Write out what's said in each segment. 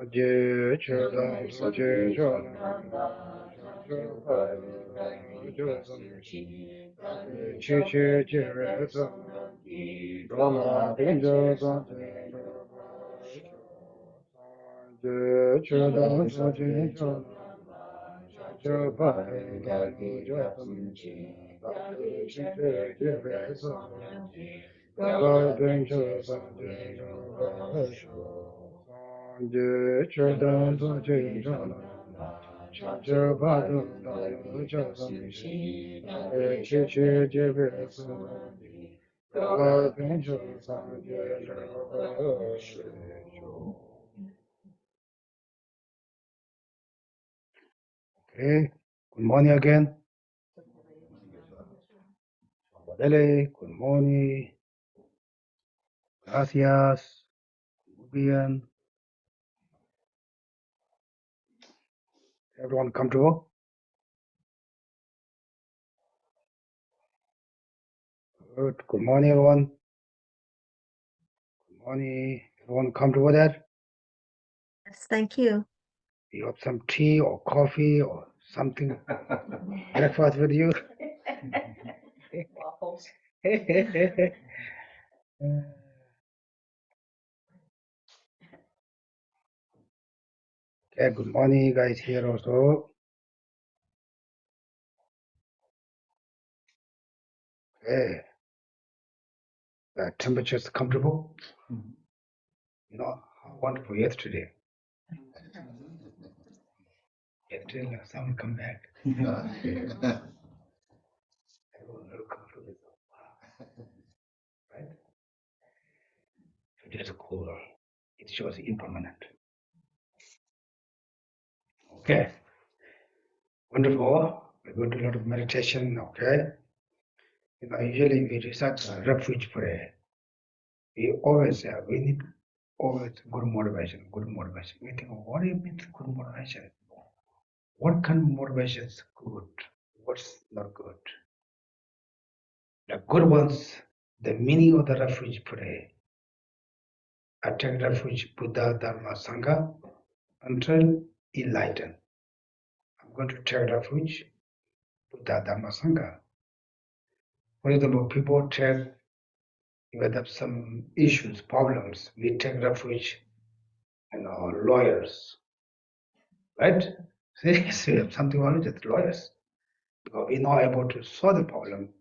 Okay, good morning again. Good morning. Gracias. Muy bien. Everyone comfortable? Good. Good morning, everyone. Good morning. Everyone comfortable with that? Yes, thank you. You have some tea or coffee or something breakfast with you? Waffles. Okay, good morning, guys, here also. Okay. The temperature is comfortable. You know, how wonderful yesterday. Yesterday, someone come back. Everyone very comfortable. Right? It is cooler. It shows impermanent. Okay. Wonderful. We go to a lot of meditation. Okay. You know, usually we recite refuge prayer. We always we need always good motivation. Good motivation. We think, what do you mean good motivation? What kind of motivation is good? What's not good? The good ones, the meaning of the refuge prayer. I take refuge Buddha, Dharma, Sangha until enlightened. I'm going to take refuge Buddha, Dharma, Sangha. For example, people take, if they have some issues, problems, we take refuge, lawyers, right? See, we have something wrong with lawyers. Because we're not able to solve the problem.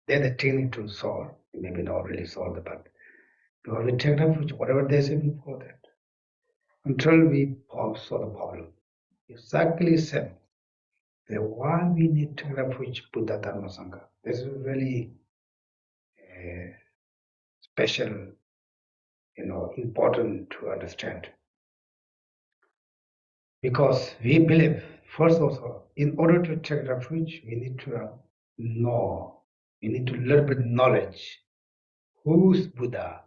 They're the technique to solve. Maybe not really solve it, but because we take refuge, whatever they say before that, until we solve the problem. Exactly same. The why we need to refuge Buddha Dharma Sangha. This is really special, important to understand. Because we believe, first also, in order to take refuge, we need to know, we need to learn with knowledge. Who's Buddha?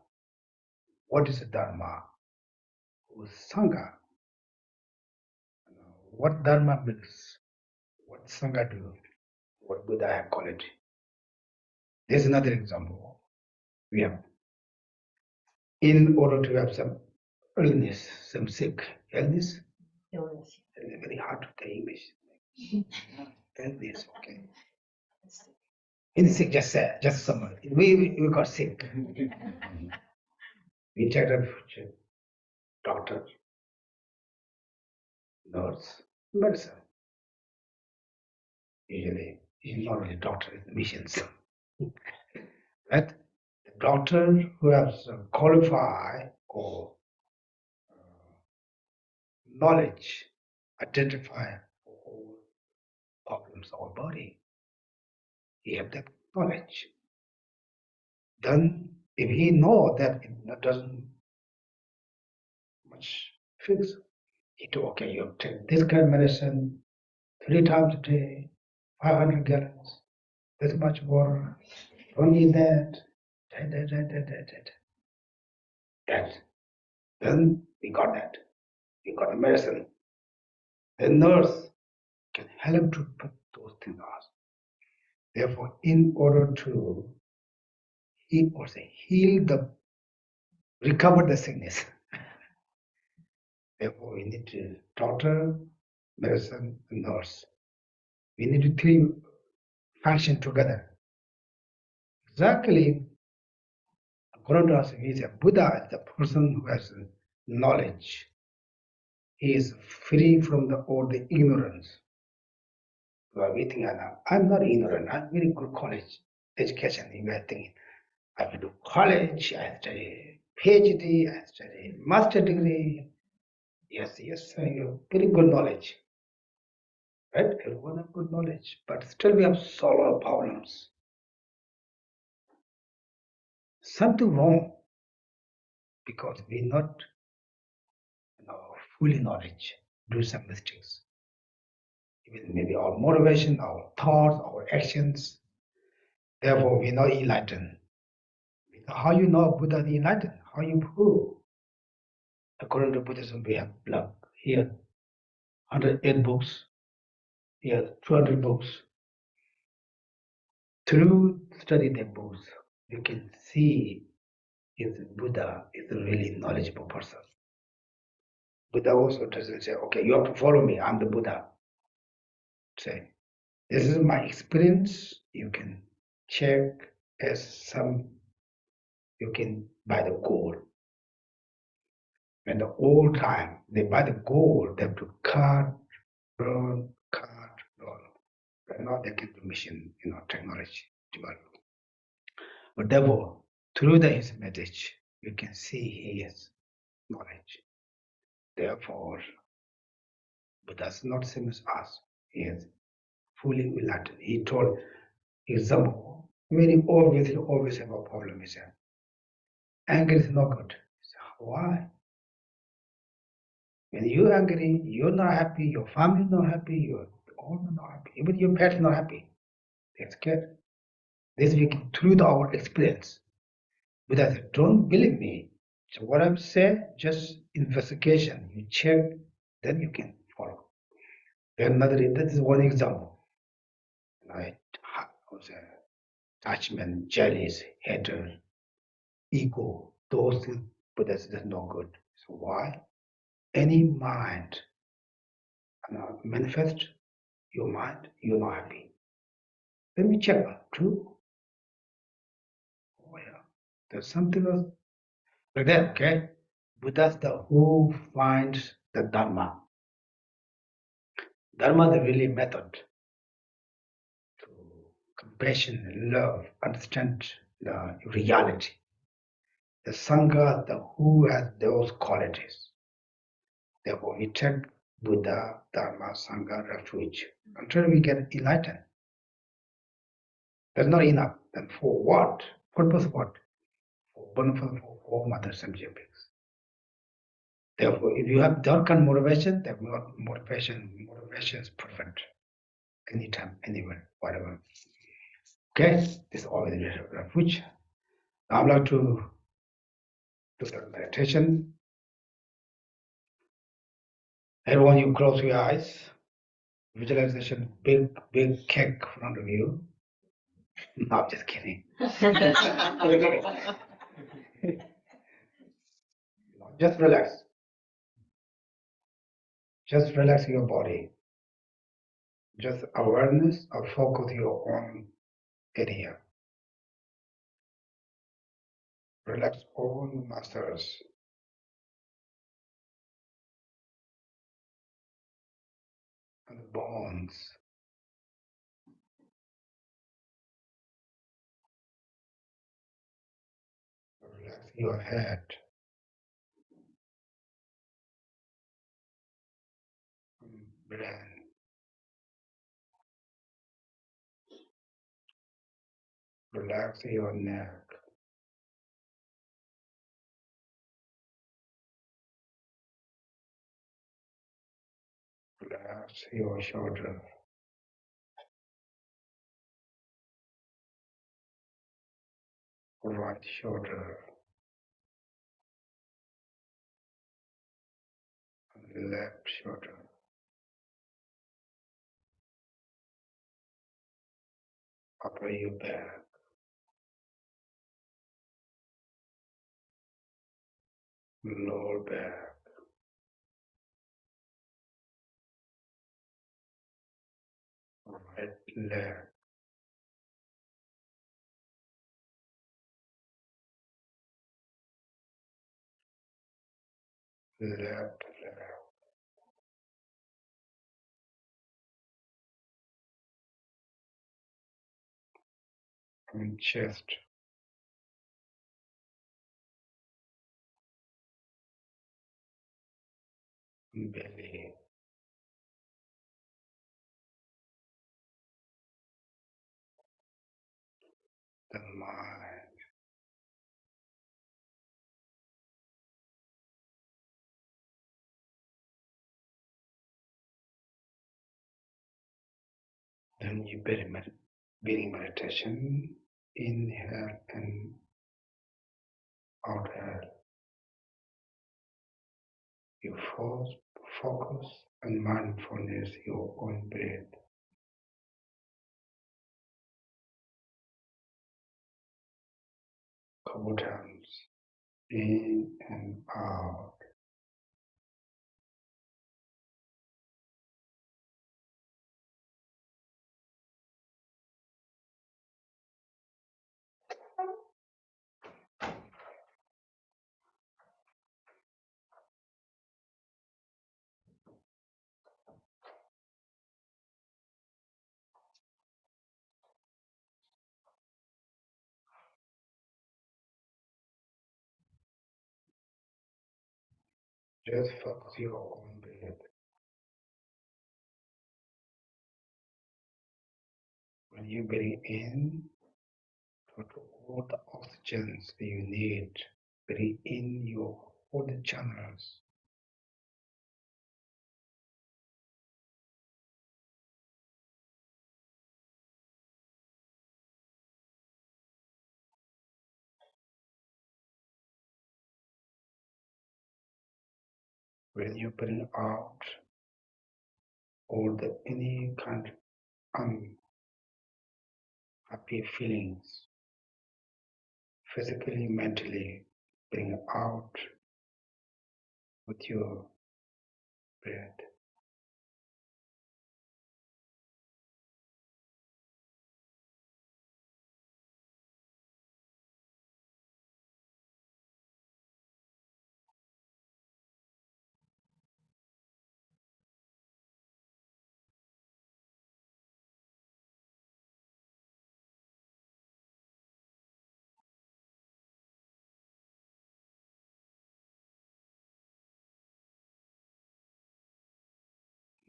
What is Dharma? Who's Sangha? What Dharma means? What Sangha do? What Buddha have called it? There's another example. We have, in order to have some illness, some sick illness, very hard to say English. Illness, okay. In sick, just someone. We got sick. We take refuge, doctor, nurse, medicine. Usually, it's not really doctor, it's missions. Right? The doctor who has qualified or knowledge, identify all problems of our body. He have that knowledge. Then, if he know that it doesn't much fix, he told, okay, you take this kind of medicine 3 times a day, 500 gallons, this much water, don't need that. That. Then we got that. We got the medicine. The nurse can help him to put those things on. Therefore, in order to heal the recover the sickness, Therefore, we need to doctor, medicine, and nurse. We need to three function together. Exactly, according to us, he is a Buddha, the person who has knowledge. He is free from all the ignorance. Well, we think I'm not ignorant. I'm very good college education. You might think I will do college, I study PhD, I study master degree. Yes, sir, you have very good knowledge. Right? Everyone has good knowledge. But still we have solved our problems. Something wrong because we not fully knowledge, do some mistakes. Even maybe our motivation, our thoughts, our actions. Therefore, we not enlightened. How you know Buddha is enlightened? How you prove? According to Buddhism, we have like here 108 books, here 200 books. Through study the books, you can see if Buddha is a really knowledgeable person. Buddha also doesn't say, okay, you have to follow me, I'm the Buddha. Say, this is my experience, you can check as some, you can buy the gold. When the old time, they buy the gold, they have to cut, burn, cut, burn. Right now they get the machine, technology developed. But therefore, through his message, you can see his knowledge. Therefore, Buddha is not same as us. He is fully enlightened. He told example, very obviously always have a problem. He said, anger is not good. He said, why? When you're angry, you're not happy, your family is not happy, you're all not happy, even your pet is not happy. They're scared. This we can through our experience. Buddha said, don't believe me. So what I'm saying, just investigation. You check, then you can follow. Then another, that is one example. Right? Attachment, jealous, hatred, ego, those things, Buddha says no good. So why? Any mind manifest your mind, you're not happy. Let me check. True? Oh yeah. There's something else like that, okay? Buddha's the who finds the Dharma. Dharma is the really method to compassion, love, understand the reality. The Sangha, the who has those qualities. Therefore, we take Buddha, Dharma, Sangha, refuge until we get enlightened. That's not enough. Then for what? Purpose what? For benefit for mothers and subjects. Therefore, if you have that kind of motivation, that motivation is perfect. Anytime, anywhere, whatever. Okay, this is always refuge. Now I'd like to do the meditation. Everyone, you close your eyes. Visualization, big cake in front of you. No, I'm just kidding. Just relax. Just relax your body. Just awareness or focus your own area. Relax all muscles. And the bones. Relax your head. Brain. Relax your neck. Relax your shoulder. Right shoulder. Left shoulder. Upper your back. Lower back. left, left, left, and chest, belly, the mind, then you begin meditation, inhale and outhale. You focus on mindfulness, your own breath. Couple times, in and out. Just focus your own breath. When you breathe in, put all the oxygens you need. Breathe in your all the channels. When you bring out all the any kind of unhappy feelings, physically, mentally, bring out with your breath.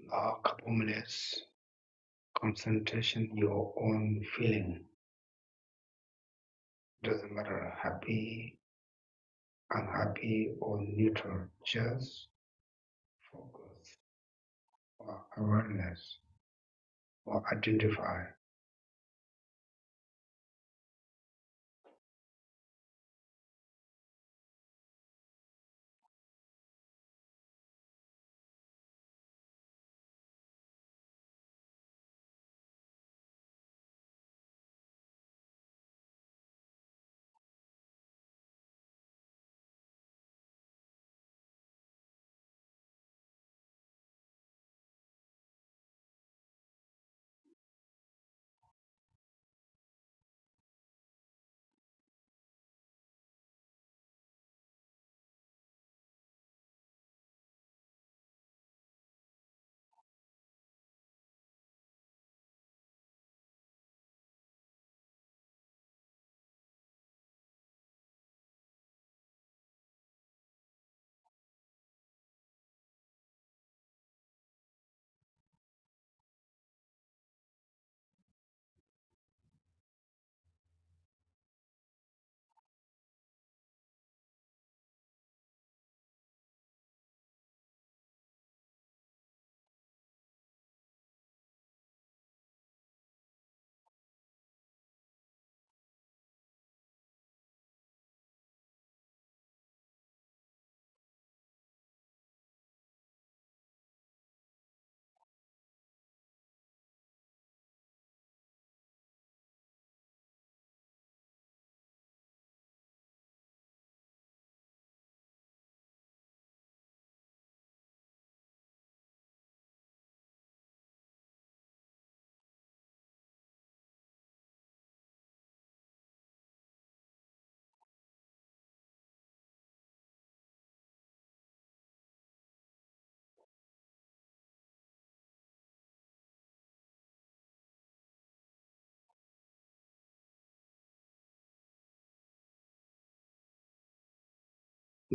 Now, a couple minutes, concentration your own feeling. Doesn't matter happy, unhappy, or neutral. Just focus or awareness or identify.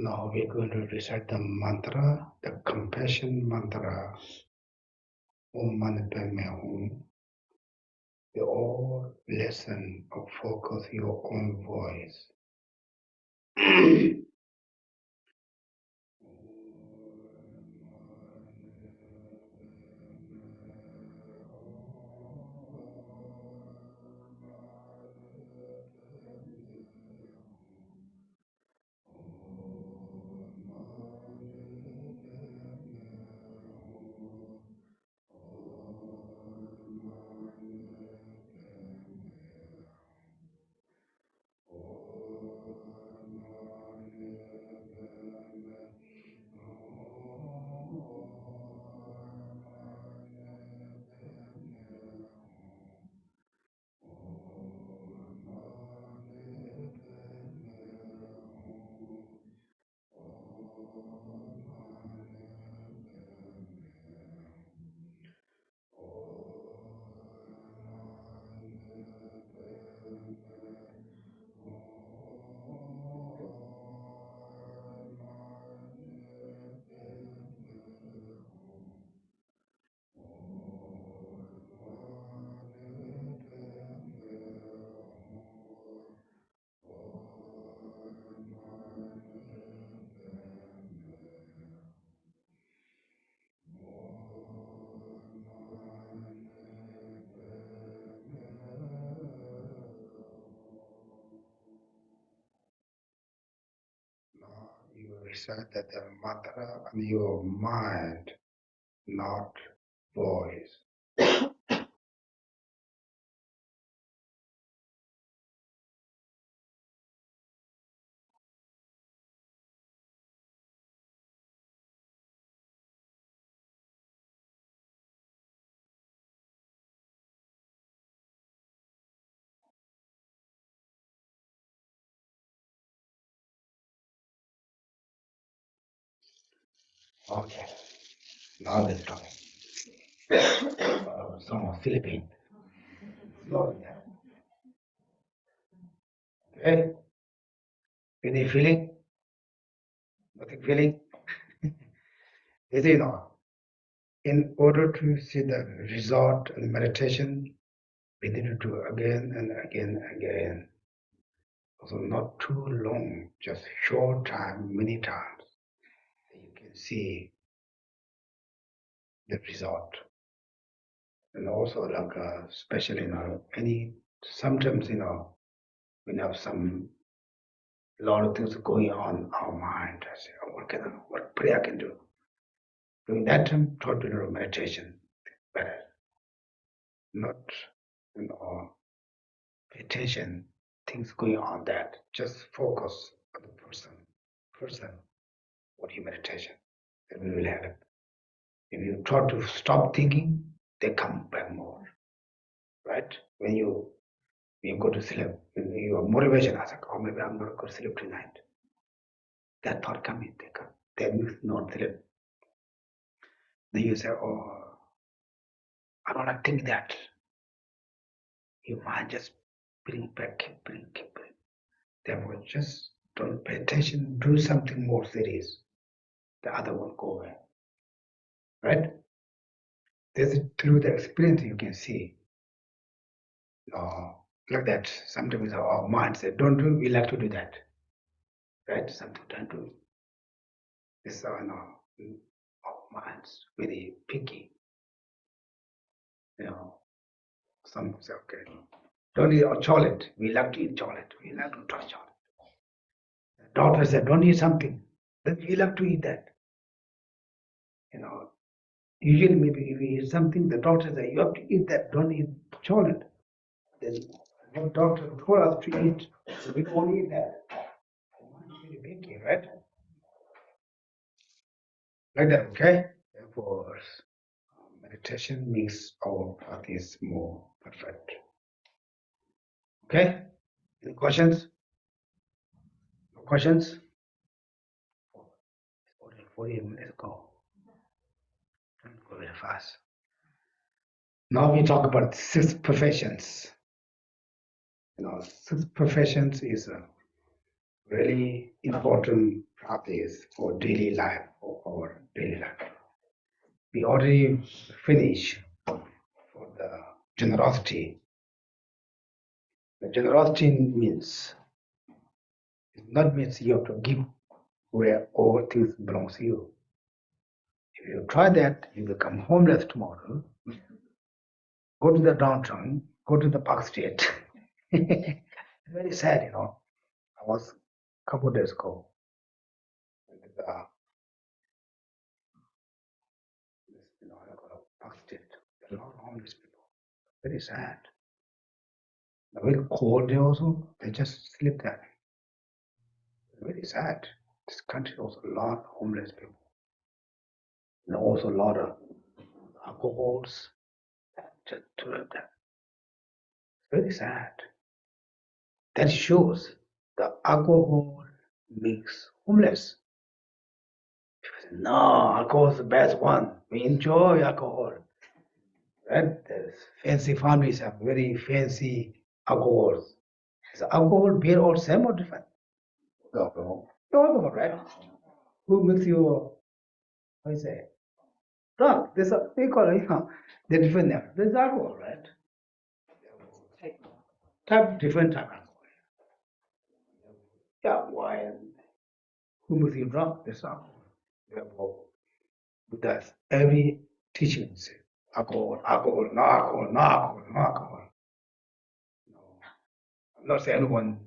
Now we're going to recite the mantra, the compassion mantra. Om Mani Padme Hum. You all listen or focus your own voice. Now you recite that the mantra and your mind, not voice. Okay, now they're talking. Someone Philippine. Slowly down. Okay? Any feeling? Nothing feeling? Is it not? In order to see the result in meditation, we need to do again and again and again. So not too long, just short time, many times. You can see the result. And also like especially sometimes we have some lot of things going on in our mind. I say, oh, what prayer I can do? During that time, try to do meditation better. Not pay attention, things going on that. Just focus on the person, what you meditation. Then we will help. If you try to stop thinking, they come back more. Right? When you go to sleep, your motivation, I like, oh, maybe I'm going to go to sleep tonight. That thought coming, they come. Then you not sleep. Then you say, oh, I don't like think that. Your mind just bring back, keep bring. Therefore, just don't pay attention, do something more serious. The other one go away. Right? Through the experience you can see. Like that. Sometimes our mind says, don't do, we like to do that. Right? Something don't do. This is our minds very picky. Some say, okay, don't eat chocolate. We like to eat chocolate. We like to try chocolate. The doctor said, don't eat something. Then we like to eat that. Usually maybe if you eat something, the doctor says, you have to eat that. Don't eat chocolate. Then the doctor told us to eat, so we don't eat that. Very picky, right? Like that, okay? Therefore, meditation makes our practice more perfect. Okay? Any questions? No questions? 40 minutes ago. Don't go very fast. Now we talk about 6 perfections. 6 perfections is really important practice for daily life, for our daily life. We already finished for the generosity. The generosity means, it not means you have to give where all things belongs to you. If you try that, you become homeless tomorrow. Go to the downtown, go to the Park Street. It's very sad, you know. I was a couple of days ago in the Park Street. There are a lot of homeless people. Very sad. Very cold day also. They just sleep there. Very sad. This country also a lot of homeless people. And also a lot of alcohols. Just to that. Very sad. That shows the alcohol makes homeless. People say, no, alcohol is the best one. We enjoy alcohol. Right? There's fancy families have very fancy alcohols. Is alcohol, beer, all same or different? Alcohol. Alcohol, right? Who makes you, how you say, drunk? There's a, they call it, they're different there. There's alcohol, right? Different type of alcohol. Yeah, wine. Who makes you drunk? There's alcohol. Therefore, Buddha's every teaching says alcohol, alcohol, no alcohol, no alcohol, no alcohol. No. I'm not saying anyone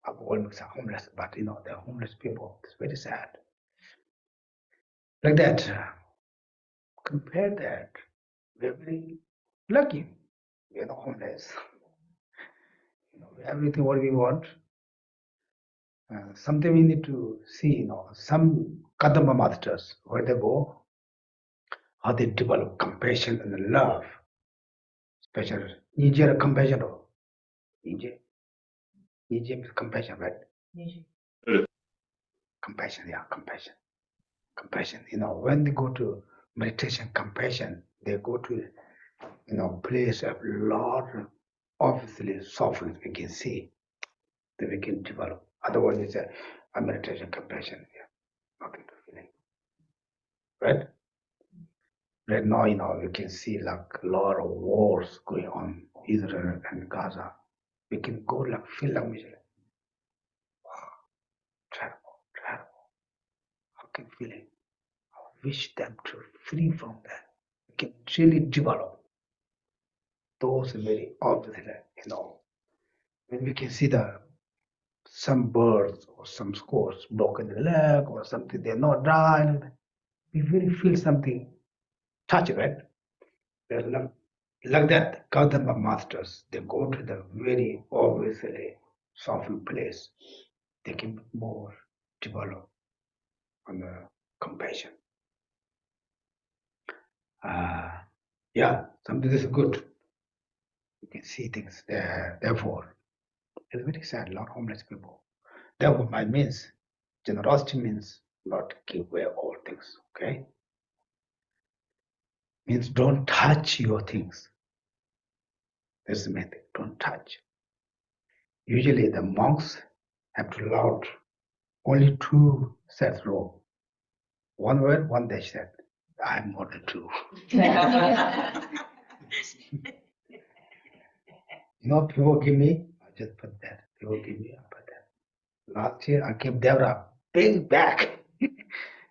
alcohol makes are homeless, but you know, they're homeless people. It's very sad. Like that, compare that. We're very lucky. We're not homeless. You know, everything what we want. Something we need to see, you know, some Kadamba masters, where they go, how they develop compassion and love. Special, easier compassion or easier means compassion, right? Compassion, yeah, compassion. Compassion, you know, when they go to meditation, compassion, they go to, you know, place of lot, obviously suffering we can see, that we can develop. Otherwise, it's a meditation, compassion, yeah, nothing to feeling. Right? Right now, you know, we can see like a lot of wars going on, Israel and Gaza. We can go like, feel like, wow, terrible, terrible. How can feeling? I wish them to free from that. We can really develop those very obviously, you know, when we can see the some birds or some squirrels broken the leg or something, they're not dying. We really feel something touch, right? They're like that. Gautama masters, they go to the very obviously softened place. They can more develop on the compassion. Yeah, something is good. You can see things there. Therefore, it's very sad. A lot of homeless people. Therefore, my means generosity means not give away all things. Okay, means don't touch your things. That's the main thing. Don't touch. Usually, the monks have to allow only two sets robe. One word, one dash set. I have more than two. You know, people give me, I just put that. People give me, I put that. Last year, I gave Deborah big bag.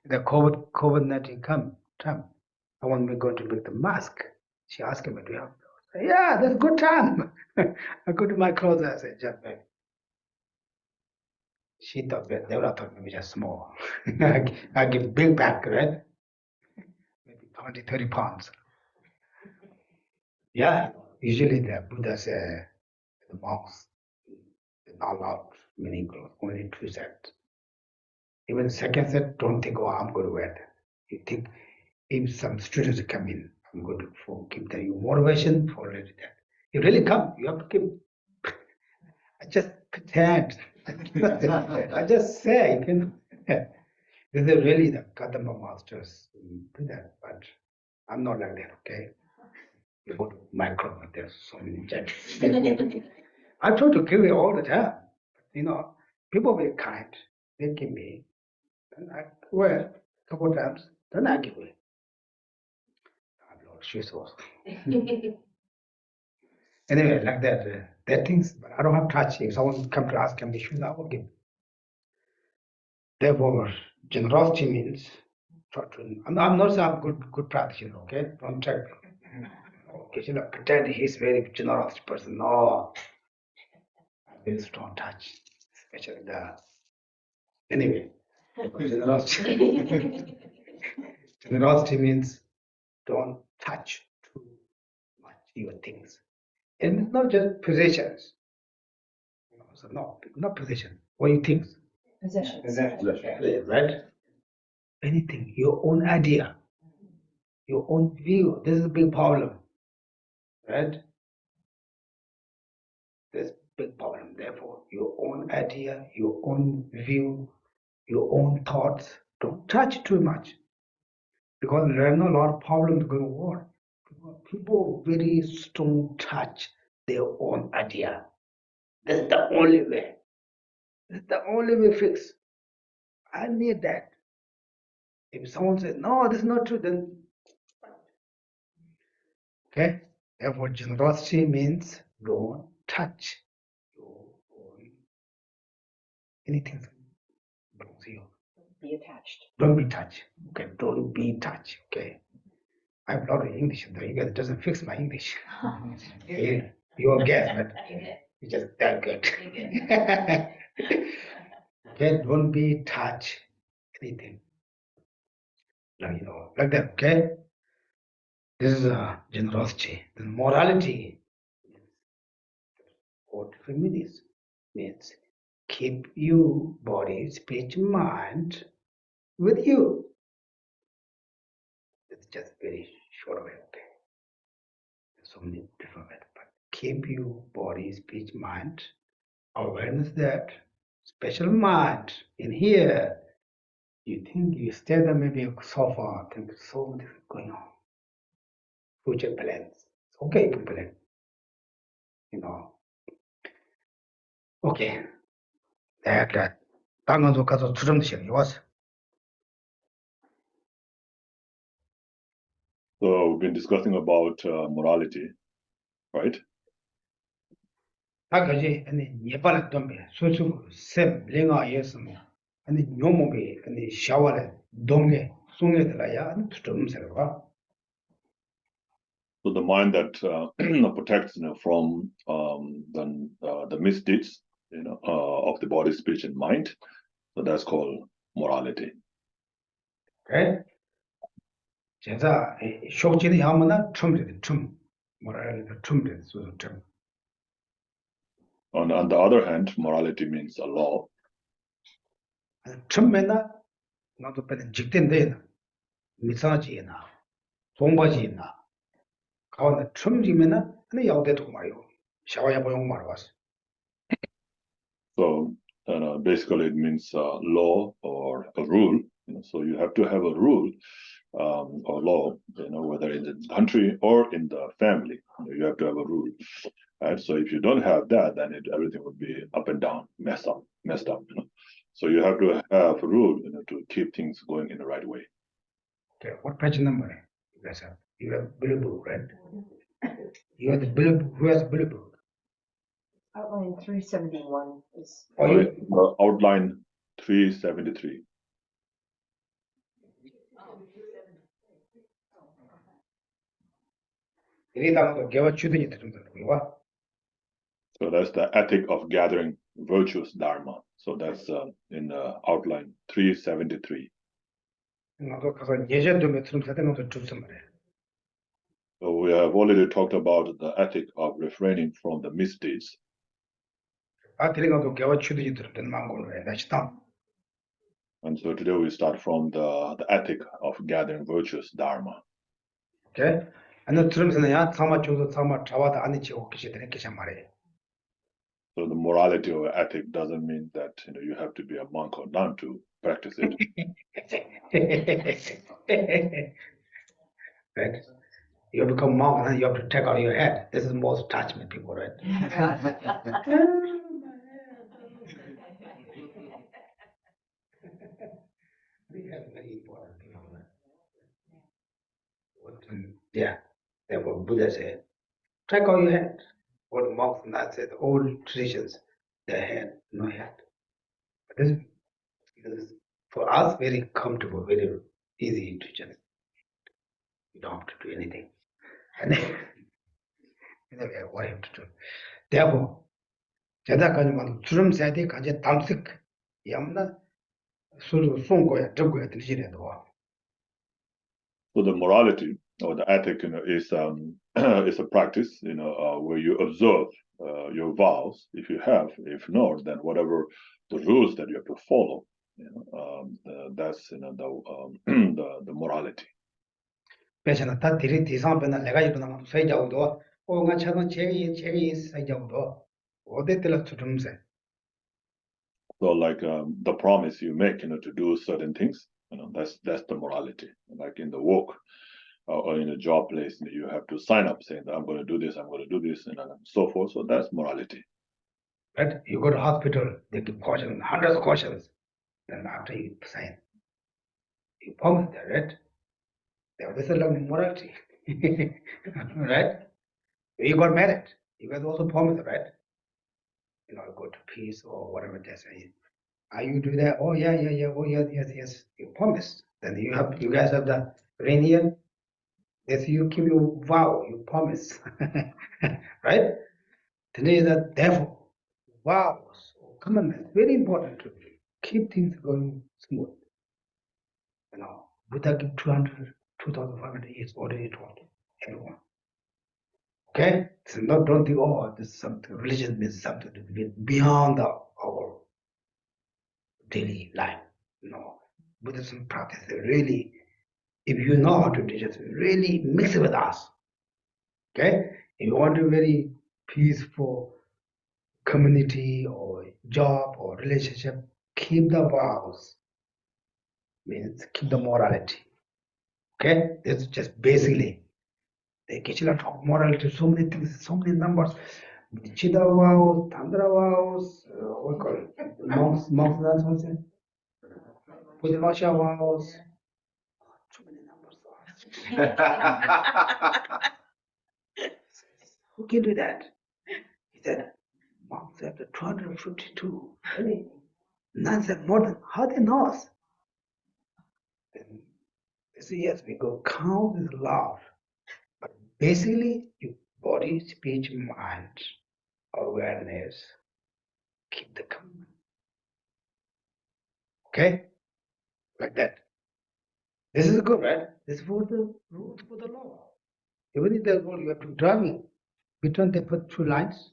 The COVID-19 come. I want me going to make the mask. She asked me, do you have? I said, yeah, that's good time. I go to my closet. I said, just baby. She thought that Deborah thought maybe just small. I give big bag, right? Maybe 20, 30 pounds. Yeah, usually the Buddha said the monks they're not allowed many clothes, only two sets. Even the second set, don't think, oh, I'm going to wear that. You think if some students come in, I'm going to give them you motivation for really that. You really come, you have to give. I just pretend. I just say, you can. This is really the Kadamba masters do that, but I'm not like that, okay? You go to micro, there's so many judges. I try to give it all the time, you know. People be kind. They give me. And I wear a couple of times. Then I give away. I've lost shoes also. Anyway, like that. That things, but I don't have touch. If someone come to ask me shoes, I will give. Therefore, generosity means. I'm not saying I'm good practitioner. Okay, don't check. Okay, you know, pretend he's very generous person. No, very strong touch, especially the. Anyway, generosity. Generosity means don't touch too much your things. And it's not just possessions. So no, not possession. What you think? Possessions. Right? Anything, your own idea, your own view. This is a big problem. Right? This big problem. Therefore, your own idea, your own view, your own thoughts, don't touch too much. Because there are a lot of problems going on. People very strong touch their own idea. That's the only way. That's the only way fix. I need that. If someone says, no, this is not true, then okay. Therefore, generosity means don't touch your own anything. Don't be attached. Don't be touched. Okay, don't be touched. Okay. I have a lot of English, though you guys doesn't fix my English. Yeah, you're guess, but it's just that good. Okay, don't be touch anything. Like, like that, okay? This is generosity. Then morality, what feminist means keep you body, speech, mind with you. It's just very short way, okay? There's so many different ways, but keep you body, speech, mind, awareness that special mind in here. You think you stay there maybe so far, think so many things going on. Future plans. Okay, plan. Okay. That 당연도 가서 추정시험이 왔어. So we've been discussing about morality, right? 아까지 아니 예발에 dombe 소수 셈 랭아에서 뭐 아니 뇨모베 아니 샤워에 동게 송에들아야 아니 추정세가. So the mind that protects, from the misdeeds, of the body, speech, and mind. So that's called morality. Okay. 제가 쇼진이 하면은 춤 뭐라 해야 돼? 춤들 춤. On the other hand, morality means a law. 춤에나 나도 ਪਹਿ 직된데 미사지나 동바지나 가운데 춤지면은 근데 야우대도 말이요. 샤와야 보용 말았어. So basically it means law or a rule. So you have to have a rule or law, whether in the country or in the family. You have to have a rule. Right? So if you don't have that, then everything would be up and down, messed up. So you have to have a rule, to keep things going in the right way. Okay, what page number you guys have? You have blue book, right? You have the blue book. Who has blue book? Outline 371 is. Outline 373. So that's the ethic of gathering virtuous dharma. So that's in outline 373. So we have already talked about the ethic of refraining from the misdeeds. And so today we start from the ethic of gathering virtuous dharma. Okay? And the terms in the So the morality or ethic doesn't mean that you have to be a monk or nun to practice it. Right? You become monk and you have to take out your head. This is most attachment people, right? very important. Yeah, therefore Buddha said, track all your head. What the monks and that said, old traditions, their head, no head. But this is for us very comfortable, very easy to just, you don't have to do anything. And anyway, what you have to do. Therefore, 제다까지만 주름 세대 가제 담식 양나 수로 송고야 저거야 드시래도. So the morality or the ethic, is is a practice, where you observe your vows if you have. If not, then whatever the rules that you have to follow, that's the morality. 배신은 다 들이 뒤상변은 내가 일어나면 세자고도 오가 차는 제기 세자고도 어디들라 주름세. So like the promise you make, to do certain things, that's the morality. Like in the work or in a job place, you have to sign up saying that I'm going to do this, and so forth. So that's morality. Right? You go to hospital, they give caution, hundreds of cautions. Then after you sign, you promise that, right? This is like morality. Right? You got married, you guys also promise, right? Go to peace or whatever they say. Are you do that? Oh yeah. Oh yes. You promised. Then you guys have the reindeer. Yes, you keep your vow, you promise. Right? Today is that therefore vows or commandments very important to keep things going smooth. Buddha give 2,500 years already taught everyone. Okay? So don't think, this is something religion means something beyond our daily life. No. Buddhism practice really, if you know how to do it, really mix it with us. Okay? If you want a very peaceful community or job or relationship, keep the vows. Means keep the morality. Okay? It's just basically the Geshe talk morality, so many things, so many numbers. Chida vows, Tantra vows, what call it? Monks, that's what's it? Pujyamasha vows. So many numbers. Who can do that? He said, monks have the 252. Really? Nuns have more than, how they know us? Then they say, yes, we go count with love. But basically, your body, speech, mind, awareness, keep the command. Okay? Like that. This is good, right? This is for the rules for the law. Even if there's rule, you have to driving between they put two lines.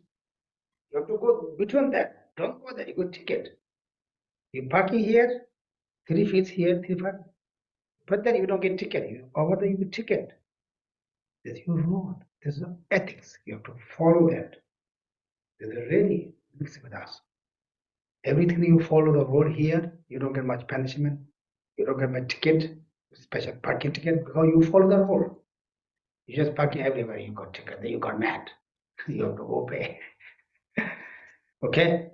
You have to go between that. Don't go there, you go ticket. You're parking here, 3 feet here, 3 feet. But then you don't get ticket. You over there, you get ticket. This is your rule. This is ethics. You have to follow that. This is really mixed with us. Everything you follow the road here, you don't get much punishment. You don't get much ticket, special parking ticket, because you follow the road. You just parking everywhere, you got ticket, then you got mad. You have to go pay. Okay?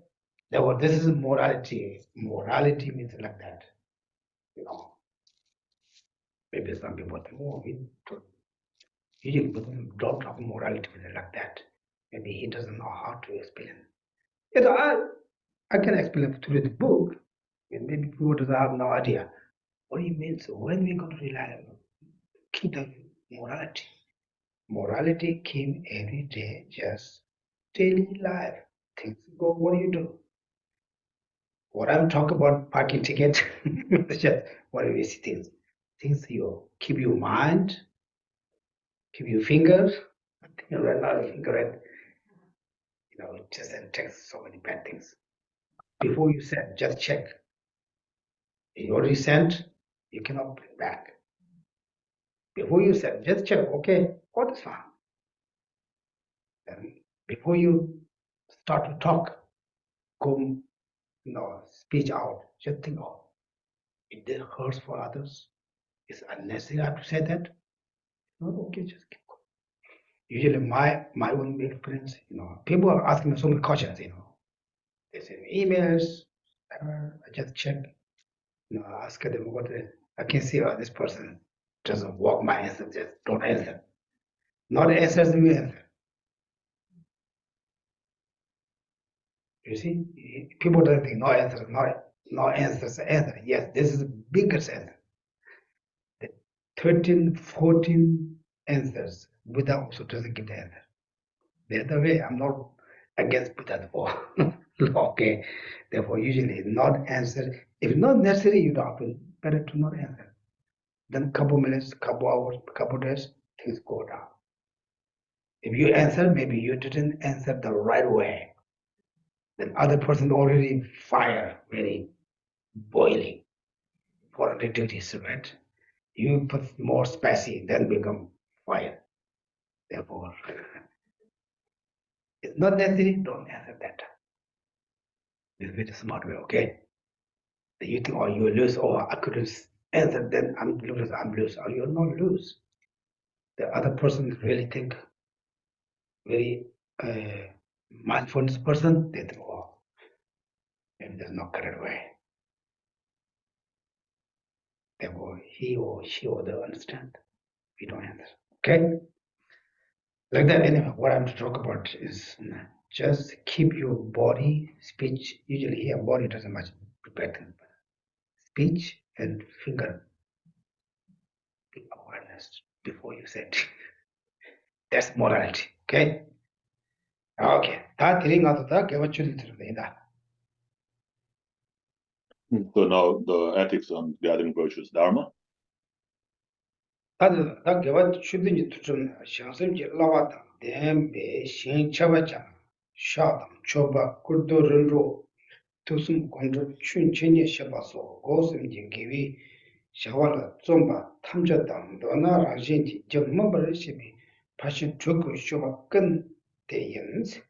Therefore, this is morality. Morality means like that. Maybe some people think, usually don't talk morality like that. Maybe he doesn't know how to explain. I can explain through the book, and maybe people doesn't have no idea what it means. When we going to rely on keep the morality. Morality came every day, just daily life. Things go, what do you do? What I'm talking about parking ticket, just what we see things. Things you keep your mind, keep your fingers, right now your finger and it just takes so many bad things. Before you send, just check. You already sent, you cannot bring back. Before you send, just check, okay, what is fine. Then before you start to talk, go speech out, just think, if this hurts for others, it's unnecessary I have to say that. No, okay, just keep going. Usually my own experience, people are asking me so many questions, they send me emails, I just check, ask them what I can see, oh, this person doesn't walk my answer, just don't answer. Not answers, we answer. You see, people don't think no answer, no answers, answer. Yes, this is the biggest answer. The 13, 14 answers, Buddha also doesn't give the answer. The other way, I'm not against Buddha for okay. Therefore, usually not answer. If not necessary, you don't have to, better to not answer. Then couple minutes, couple hours, couple days, things go down. If you answer, maybe you didn't answer the right way. Then other person already fire, very boiling for the duties, right? You put more spicy, then become fire. Therefore, it's not necessary, don't answer that. It's a very smart way, okay? You think, oh, you lose, oh, I couldn't answer, then I'm lose. Oh, you're not lose. The other person really think very mindfulness person, they think, oh, maybe there's no correct way. Therefore, he or she or they understand. We don't answer. Okay? Like that, anyway, what I'm to talk about is just keep your body, speech. Usually here, body doesn't much prepare. Speech and finger awareness before you say it. That's morality. Okay? Okay. 다 드링아도다 개와줄이 들어니다. So now the ethics on gathering virtues dharma. 다들 다 개와줄이 좀 상승지 라와다. 대매 신차바자. 샤담 초바 꿀도른로 두숨 공주 춘천이 셔봐서 고슴진 기위 샤와라 좀바 탐졌다. 너나 라진지 정말 파신 죽고 쇼가 끈 대연스.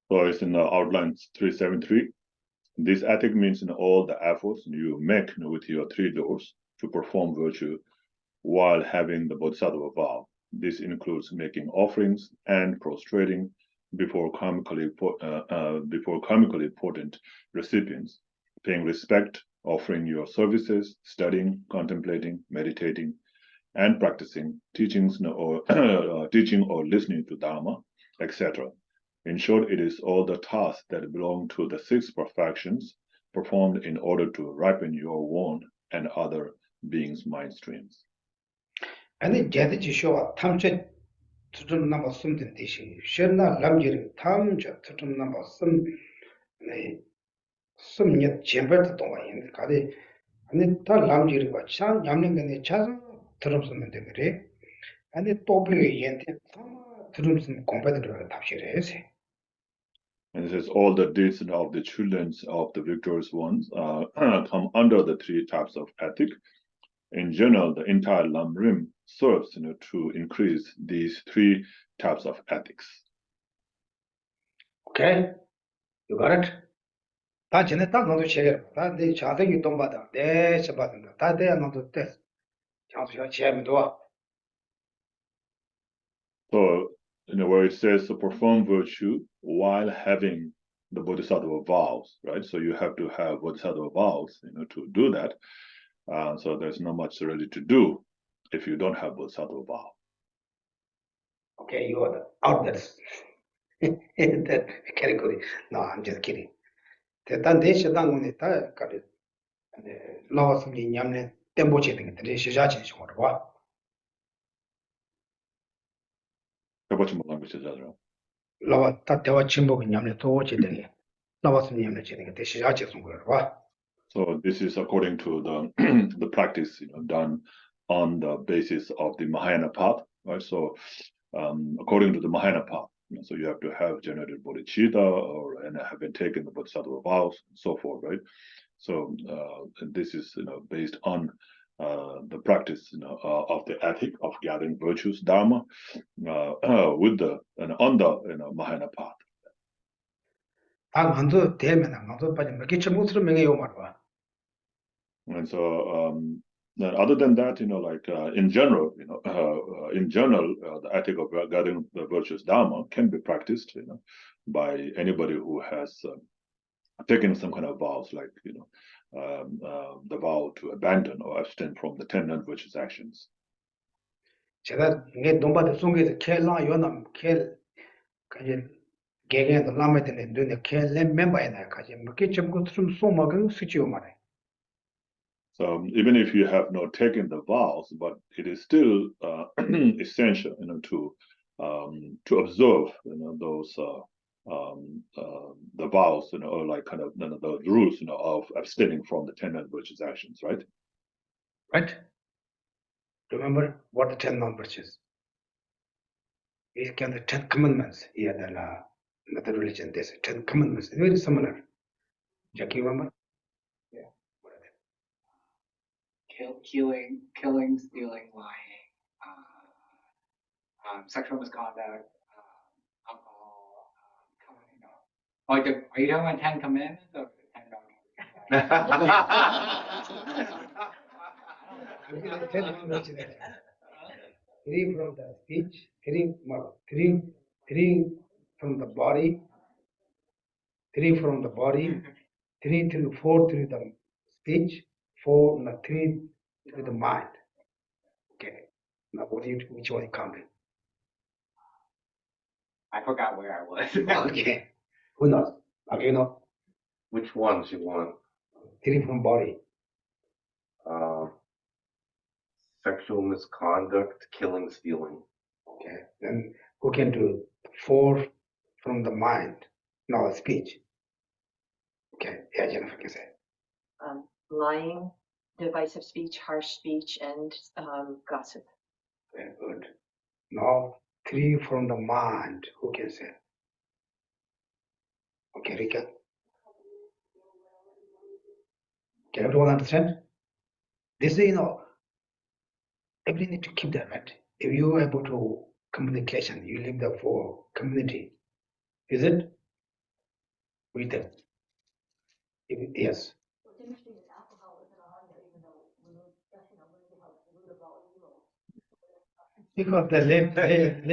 So it's in outline 373. This ethic means in all the efforts you make with your three doors to perform virtue while having the bodhisattva vow. This includes making offerings and prostrating before karmically potent recipients, paying respect, offering your services, studying, contemplating, meditating, and practicing teachings or teaching or listening to Dharma, etc. In short, it is all the tasks that belong to the six perfections performed in order to ripen your own and other beings' mind streams. 아니 제대로 쇼와 탐체 투tum 넘버 숨든 대신 셔나 람지를 탐저 투tum 넘버 숨네 숨녀 젬버도 동아인 가데 아니 다 람지를 과찬 냠는 거네 차서 들었으면 돼 그래 아니 또비에 얘한테 들으면 공부들을 답시래서. And it says all the deeds of the children of the victorious ones come under the three types of ethic. In general, the entire Lamrim serves to increase these three types of ethics. Okay, you got it? 다 전에 딱 너도 체결. 다내 자세히 돈 받아. 내 쳐받는다. 다 돼야 너도 돼. 장수야 체하면 좋아. So, where it says to perform virtue while having the bodhisattva vows, right? So you have to have bodhisattva vows, to do that. So there's not much really to do if you don't have bodhisattva vow. Okay, you are out there. That category. No, I'm just kidding. 대단 대시당 오늘 다 가리. 나왔으니 냠네 땜보지 되는 데 시작이 식으로 봐. 해보지 못한 것이 자죠. 나와 다 대화 침묵은 냠네 도지 되게. 나왔으니 냠네 지는 데 시작이 식으로 봐. So this is according to the the practice done on the basis of the Mahayana path, right? So according to the Mahayana path, so you have to have generated bodhicitta and have been taken the bodhisattva vows and so forth, right? So this is based on the practice of the ethic of gathering virtues dharma with the on the Mahayana path. 강한도 되면 강도 빠진 몇 개쯤 못으로 명예요 말봐. And so, then other than that, in general, the ethic of gathering the virtuous dharma can be practiced, by anybody who has taken some kind of vows, like the vow to abandon or abstain from the 10 non-virtuous actions. 제가 이게 논바데 송에서 켈라 요남 켈 가지 개개도 라메데 눈에 켈레 멤버에나 가지 뭐게 좀 좀 소마가 수지요 말해. So even if you have not taken the vows, but it is still essential, to observe, those the vows, or like kind of the rules, of abstaining from the 10 non-virtuous actions, right? Right? Remember what the 10 non-virtues? We can the 10 commandments here in another religion. There's 10 commandments. Very similar. Jackie, remember? Yeah. What are they? Killing, stealing, lying, sexual misconduct, alcohol, are you talking about 10 commandments or 10 Three from the speech, three from the body, three from the body, 3 to 4 through the speech, 4 and 3 through the mind. Okay. Now which one you counting? I forgot where I was. Okay. Who knows? Okay, you know. Which ones you want? 3 from body. Sexual misconduct, killing, stealing. Okay. Then who can do 4 from the mind? No, speech. Okay. Yeah, Jennifer can say. Lying, divisive speech, harsh speech, and gossip. Very good. Now 3 from the mind. Who can say? Okay, Rika. Can everyone understand? This is, everybody need to keep that, right? If you are able to communication, you live there for community. Is it? With them? Yes. Because the lay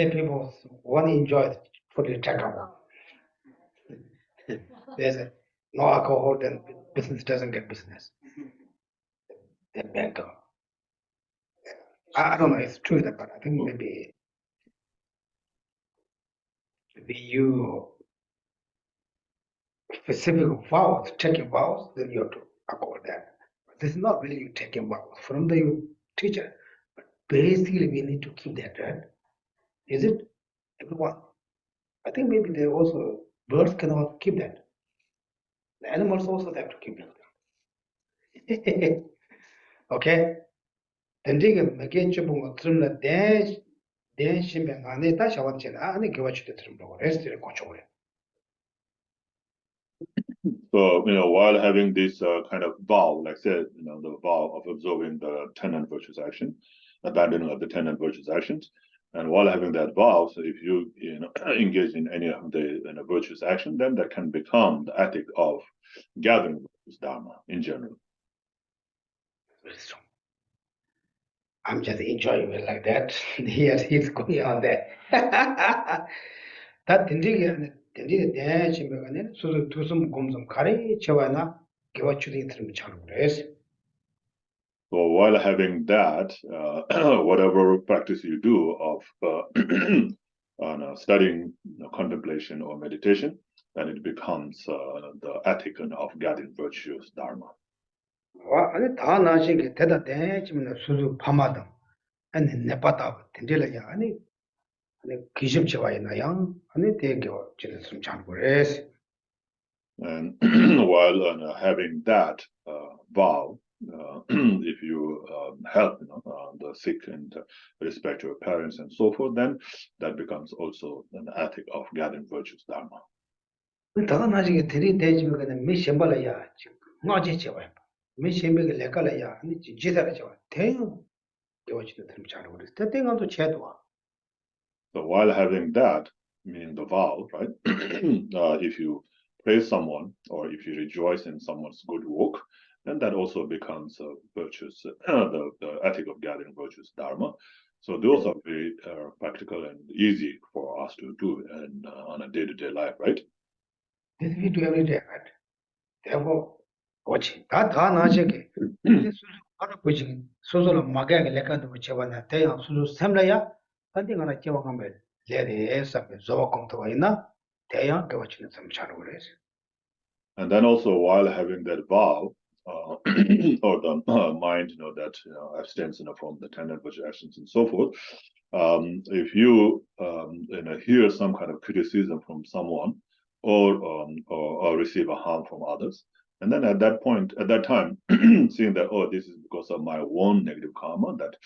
people want to enjoy it for the alcohol. There's no alcohol, then business doesn't get business. The banker. I don't know if it's true, but I think maybe you specific vows, taking vows, then you have to accord that. But this is not really you taking vows from the teacher. But basically, we need to keep that, right? Is it? Everyone. I think maybe they also, birds cannot keep that. The animals also have to keep that. Okay? Then again, chupung trimla den shimbang ane ta shawan chen ane gewachute trimlo rest kochore. So, while having this kind of vow, like I said, the vow of observing the 10 non-virtuous action, abandoning of the 10 non-virtuous actions, and while having that vow, so if you, engage in any of the virtuous action, then that can become the ethic of gathering virtuous dharma in general. Very strong. I'm just enjoying it like that. Here he's going on there. That dindige den shimbang ane susu tusum gomsum kare chewana gewachute trim chalu rest. So while having that, whatever practice you do of studying, contemplation or meditation, then it becomes the ethic of gathering virtuous dharma. 아니 다 나신 게 대다 대치면 수수 파마다 아니 내빠다 된들이야 아니 기심치 와이나양 아니 대교 지는 숨 참고 그래서 And while having that vow, if you help the sick and respect your parents and so forth, then that becomes also an ethic of gathering virtuous dharma. 다 나신 게 대리 대치면 그냥 미 셴발이야 뭐지 제와 미 셴발이 레깔이야 아니 지지다라 제와 대요 교치도 좀 잘하고 그래서 대땡도 제도와 So while having that, meaning the vow, right? If you praise someone or if you rejoice in someone's good work, then that also becomes a virtuous, the ethic of gathering virtuous dharma. So those are very practical and easy for us to do on a day-to-day life, right? This we do every day, right? Therefore, 그렇지. 다 나중에. 바로 보지. 소소로 막게 레칸도 쳐봤나. 대양 수수 삼라야. 한테 하나 쳐가면 레레서 저거 공터가 있나? 대양 그거 치는 좀 잘하고 그래서. And then also while having that vow, or the mind, that abstains, from the 10 adverse actions and so forth. If you hear some kind of criticism from someone, or receive a harm from others, and then at that time, seeing that, oh, this is because of my own negative karma that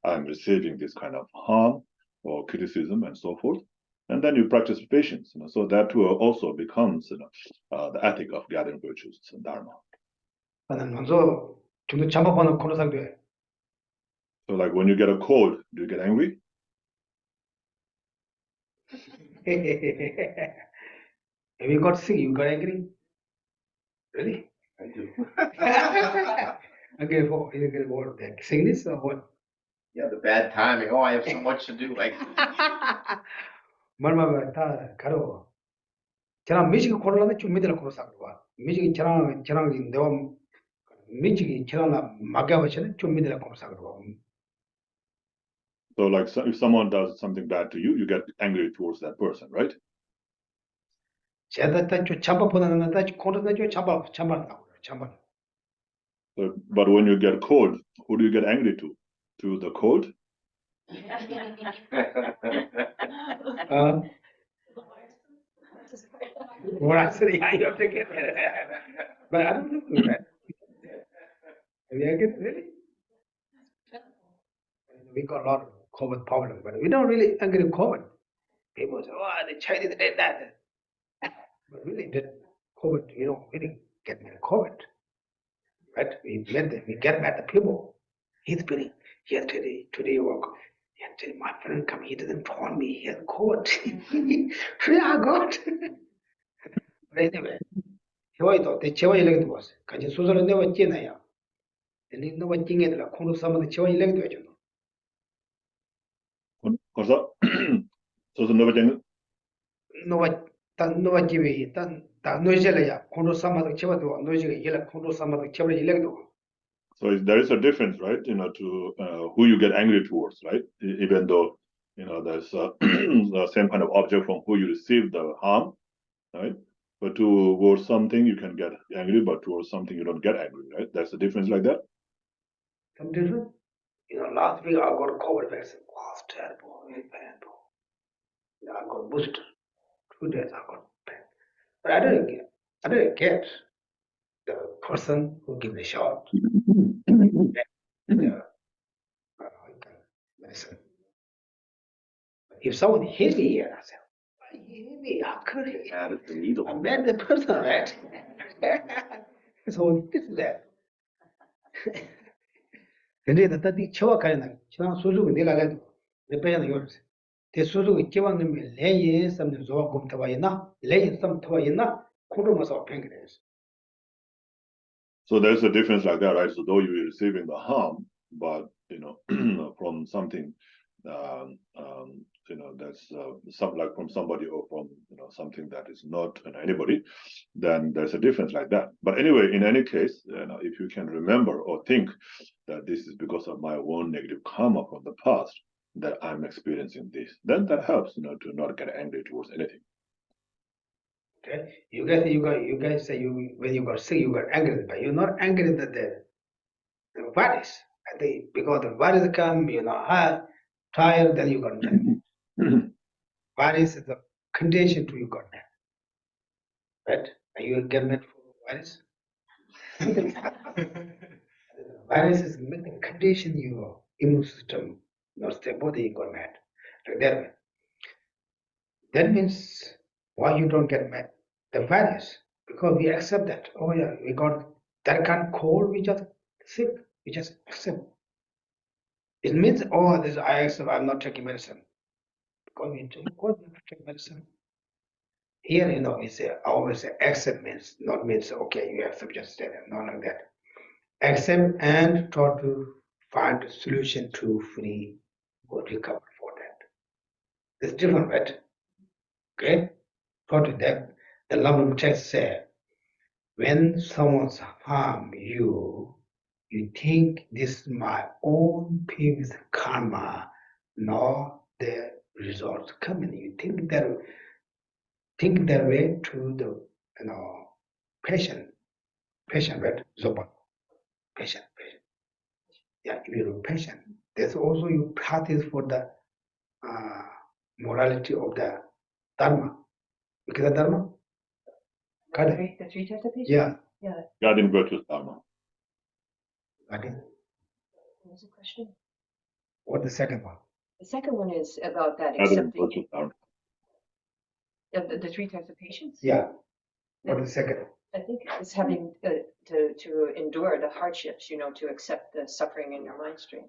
I'm receiving this kind of harm or criticism and so forth. And then you practice patience, so that also becomes the ethic of gathering virtues and dharma. 나는 먼저 좀 잡아보는 그런 상태. So like when you get a cold, do you get angry? Have you got sick? You got angry? Really? I do. Okay, for you get what? Sickness or what? Yeah, the bad timing. Oh, I have so much to do. Like, 말만 다 가로. 저랑 미식이 코로나는 좀 믿으라 코로 상과. 미식이 저랑 내가 미식이 저랑 막아버치는 좀 믿으라 코로 상과. So like if someone does something bad to you, you get angry towards that person, right? 제가 좀 잡아보는 다 코로나 좀 잡아라고. So, but when you get cold, who do you get angry to? To the cold? What I said, yeah, you have to get it. But I don't do that. We get really. We got a lot of COVID problems, but we don't really agree with COVID. People say, oh, the Chinese did that. But really, did COVID, we didn't get mad at COVID. Right? We get mad at people. He's feeling, yeah, today work. Yeah, today my friend come, he didn't phone me, he had COVID. Yeah, God. But anyway, 제와이도 대 제와 일렉도 왔어. 같이 소설을 내가 찌나야. 근데 너가 찡해들라 콩로 삼아도 제와 일렉도 해줘. 그래서 so never think. 너가 집에 다 노이젤이야. 콩로 삼아도 제와도 노이젤이 일렉 콩로 삼아도 제와 일렉도. So there is a difference, right? To who you get angry towards, right? Even though there's the same kind of object from who you receive the harm, right? But towards something you can get angry, but towards something you don't get angry, right? That's the difference like that. Some different. Last week I got COVID vaccine. Wow, it's terrible, very painful. I got booster. 2 days I got pain. But I didn't get the person who gave the shot. Medicine. If someone hit me here, I said, why he hit me? How could he? mad at the needle. I'm mad at the person, right? So this is that. 근데 나한테 쳐와가는 지난 소주가 내가가지고 내 배는 요르세. 대 소주가 지방님이 레이 섬는 저 검토와이나 레이 섬토와이나 코로마서 팽그레스. So there's a difference like that, right? So though you're receiving the harm, but from something, that's something like from somebody or from something that is not anybody, then there's a difference like that. But anyway, in any case, if you can remember or think that this is because of my own negative karma from the past that I'm experiencing this, then that helps, to not get angry towards anything. Okay, you guys say when you got sick you got angry, but you're not angry that the virus. I think because the virus come, tired, then you got mad. Virus is a condition to you got mad. Right? Are you get mad for virus? Virus is a condition your immune system, not the body got mad. Like that way. That means why you don't get mad? The virus, because we accept that. Oh yeah, we got that kind of cold, we just sick, we just accept. It means, oh, this I accept, I'm not taking medicine. Because we take medicine. Here, it's always accept means, not means, okay, you accept, just stay there, not like that. Accept and try to find a solution to free or recover for that. It's different, right? Okay? Try to that. The Lamrim text said, when someone's harm you, you think this is my own previous karma, not the results coming. You think that way to the patient, right? Zoba, patient. Yeah, if you're patient, there's also you practice for the morality of the dharma. You get the dharma? Got it? The three types of patience? Yeah. Yeah. Guiding virtuous dharma. Got it. What was the question? What the second one? The second one is about that Guiding accepting virtuous dharma. the three types of patience. Yeah. What the second? I think it's having to endure the hardships, to accept the suffering in your mind stream.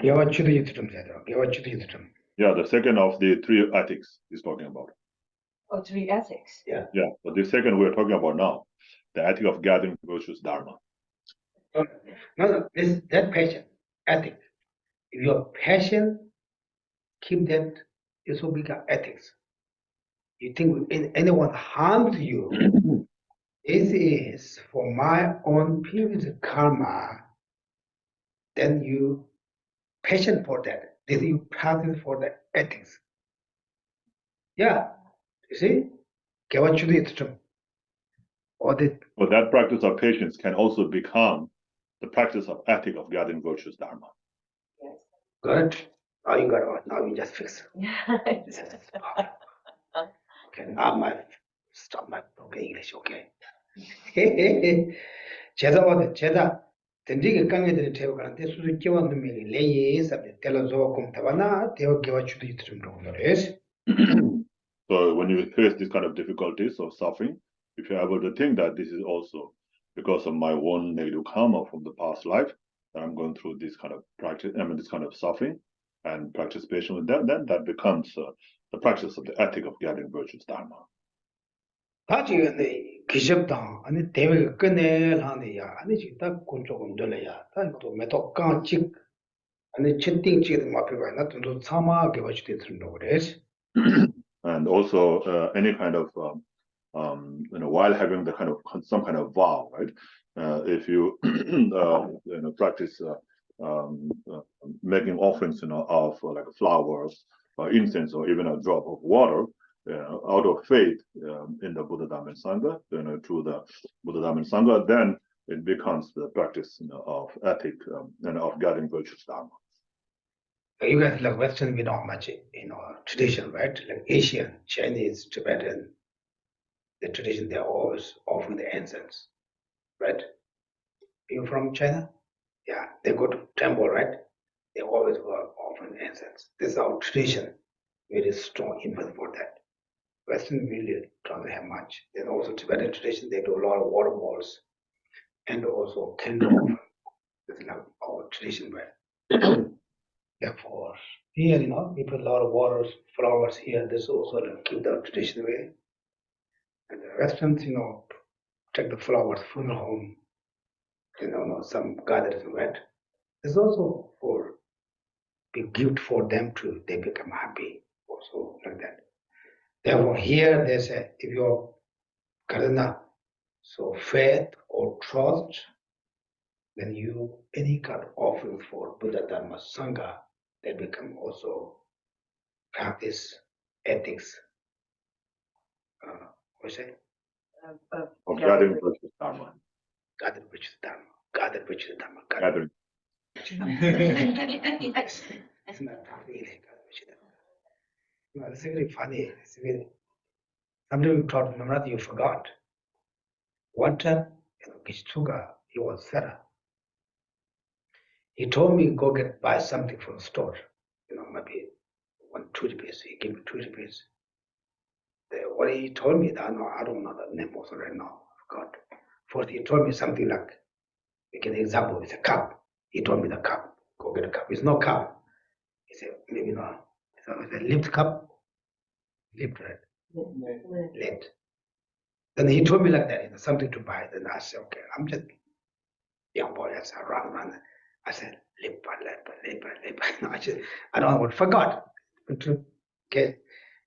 Yeah, Yeah, the second of the three ethics he's talking about. Oh, three ethics. Yeah, but the second we're talking about now, the ethic of gathering virtuous dharma. No, this that passion, ethics. If your passion, keep that, this will become ethics. You think if anyone harms you, this is for my own previous karma, then you passion for that. This you practice for the ethics. Yeah, you see? Get what you did to or the But that practice of patience can also become the practice of ethic of gathering virtuous dharma. Yes. good. Now you got it. Now you just fix it. Yes. Okay, now my stop my broken English, okay. 제다 된지게 강의들이 되어 가는데 수수 기원 놈이 레이에서 텔레조 공타바나 되어 기와 주도 이트름 그래서 So when you face this kind of difficulties or suffering, if you're able to think that this is also because of my own negative karma from the past life, that I'm going through this kind of practice, this kind of suffering, and practice patience with that, then that becomes the practice of the ethic of gathering virtuous dharma. 다지네 기접당 아니 대회가 끝내라는데야 아니 지다 군쪽은 돌려야 다이도 메도 깡직 아니 채팅지도 마피가 나도 참아게 와주도 이트름 그래서 And also any kind of while having the kind of some kind of vow, right? If you practice making offerings, of like flowers or incense or even a drop of water, out of faith in the Buddha Dhamma and Sangha, through the Buddha Dhamma and Sangha, then it becomes the practice of ethic and of gathering virtuous dharma. You guys like Western, we don't much, tradition, right? Like Asian, Chinese, Tibetan, the tradition, they're always offering the incense, right? You from China? Yeah, they go to temple, right? They always were offering incense. This is our tradition. Very strong emphasis for that. Western really don't have much. Then also Tibetan tradition, they do a lot of water balls and also candle offering. This is like our tradition, right? Therefore, here, we put a lot of waters, flowers here. This also keep the tradition way. And the Westerns, take the flowers from the home, some gathers wet. It's also for big gift for them too. They become happy, also like that. Therefore, here they say, if you're karana, so faith or trust, then any kind of offering for Buddha Dharma Sangha, they become also practice ethics. What's it? Of gathering virtuous dharma. Gathered which Dharma. Gathered which Dharma. Gathering. It's not really it's very funny. Sometimes you taught Namrata, you forgot. One time, Kishtuga, he was Sarah. He told me go buy something from the store. Maybe 2 rupees. He gave me 2 rupees. What he told me, I don't know the name also right now. I forgot. First, he told me something like, we can example, it's a cup. He told me the cup. Go get a cup. It's no cup. He said, maybe not. So it's a lipped cup. Lipped, right? Lipped. Then he told me like that, something to buy. Then I said, okay, I'm just young boy. I said, run. I said, lip. I don't know what, forgot. But to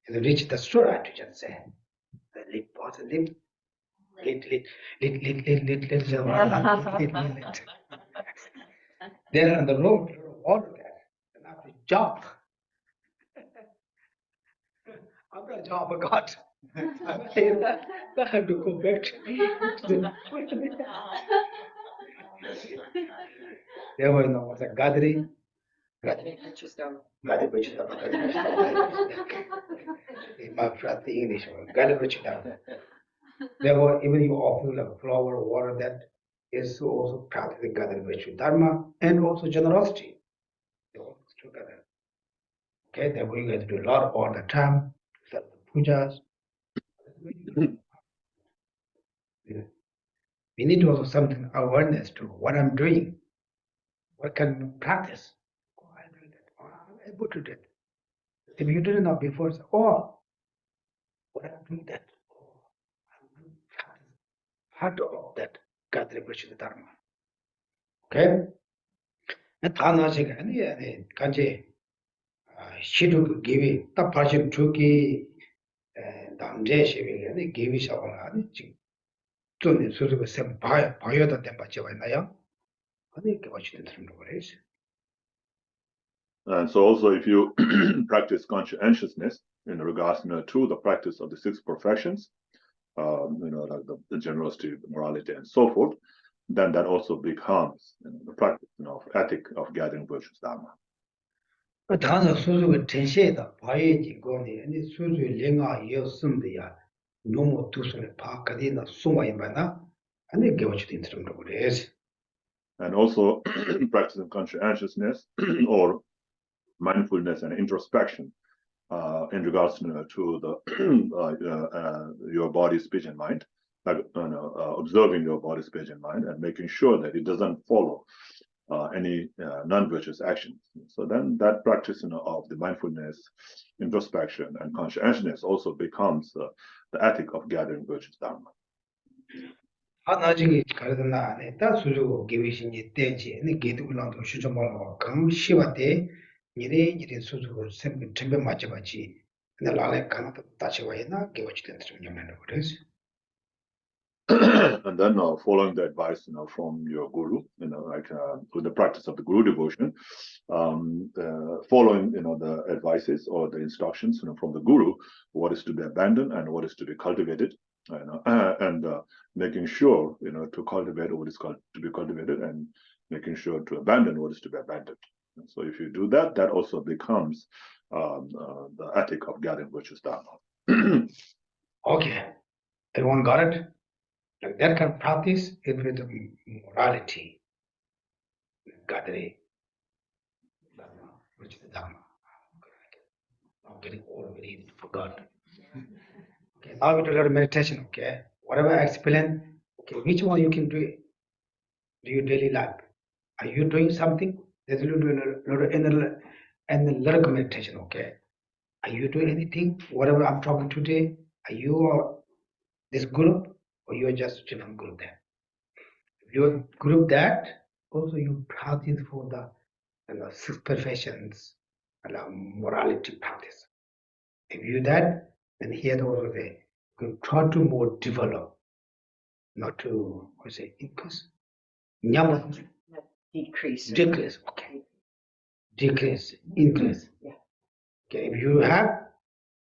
reach the store, I had to just say, the lip was a lip. They're on the road, all of that. And after job. After job I got. I have to go back to the there was a gathering. Just don't. My friend, the English one, therefore, even you offer like flower, water, that is also practicing Gadavachu Dharma and also generosity. They all mix together. Okay, therefore you guys do a lot all the time, set the pujas. We need also something awareness to what I'm doing. What can you practice? Oh, I'm doing that. Oh, I'm able to do it. If you didn't know before, say, oh, what I'm doing that. Oh, I'm doing part of that Gadavachu Dharma. Okay? And Tanasiga, and Kanji, Shidu Givi, the Passion Tuki, Damje Shivi, and the Givi Shawana, Tuni Suzu Sem Payota Tempachewa Naya, I think what you did from the race. And so also if you practice conscientiousness in regards to the practice of the six perfections, like the generosity, the morality, and so forth, then that also becomes the practice of ethic of gathering virtues dharma. Tana Suzu Tensheda, Payaji Goni, and the Suzu Linga Yosundia, no more Tusun Pakadina, Suma Imana, and they give what you did from the race. And also practicing conscientiousness or mindfulness and introspection in regards to the your body, speech, and mind, like observing your body, speech, and mind, and making sure that it doesn't follow any non-virtuous actions. So then that practice of the mindfulness, introspection, and conscientiousness also becomes the ethic of gathering virtues dharma. 나중에 가르나 안에 다 수주 기වි신이 된지 네 기도랑도 수정하고 강 시와때 이래 수주를 sempre 맞춰봤지 근데 라래 가나도 다시 와이나 기워치 된 좀 그래서 And then following the advice from your guru, like with the practice of the guru devotion, following the advices or the instructions from the guru, what is to be abandoned and what is to be cultivated, and making sure to cultivate what is to be cultivated and making sure to abandon what is to be abandoned. And so if you do that, that also becomes the ethic of gathering virtues dharma. Okay, everyone got it? Like that kind of practice is with the morality, gathering, dharma, which is the dharma. I'm getting old, very forgot. Okay, now we do a little meditation, okay? Whatever I explain, okay, which one you can do your daily life? Are you doing something? There's a little analytical meditation, okay? Are you doing anything? Whatever I'm talking today, are you this group or you are just different group there? If you group that, also you practice for the six perfections and morality practice. If you that, then here also they try to more develop, not to increase. Decrease. Decrease, okay. Decrease, increase. Yeah. Okay, if you have,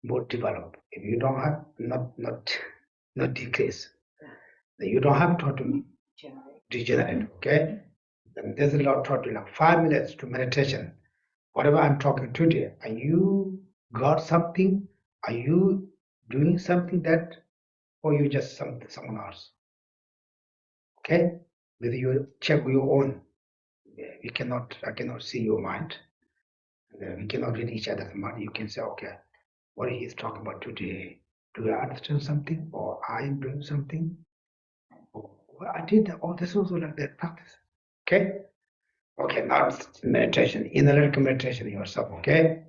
more develop. If you don't have, not decrease. Then you don't have to degenerate, okay? And there's a lot taught like 5 minutes to meditation. Whatever I'm talking today, are you got something? Are you doing something that, or you just someone else? Okay? Whether you check your own, I cannot see your mind. We cannot read each other's mind. You can say, okay, what he is talking about today, do I understand something, or I am doing something? Or well, I did that. Oh, this also like that practice. Okay? Okay, now it's meditation, analytical meditation yourself, okay?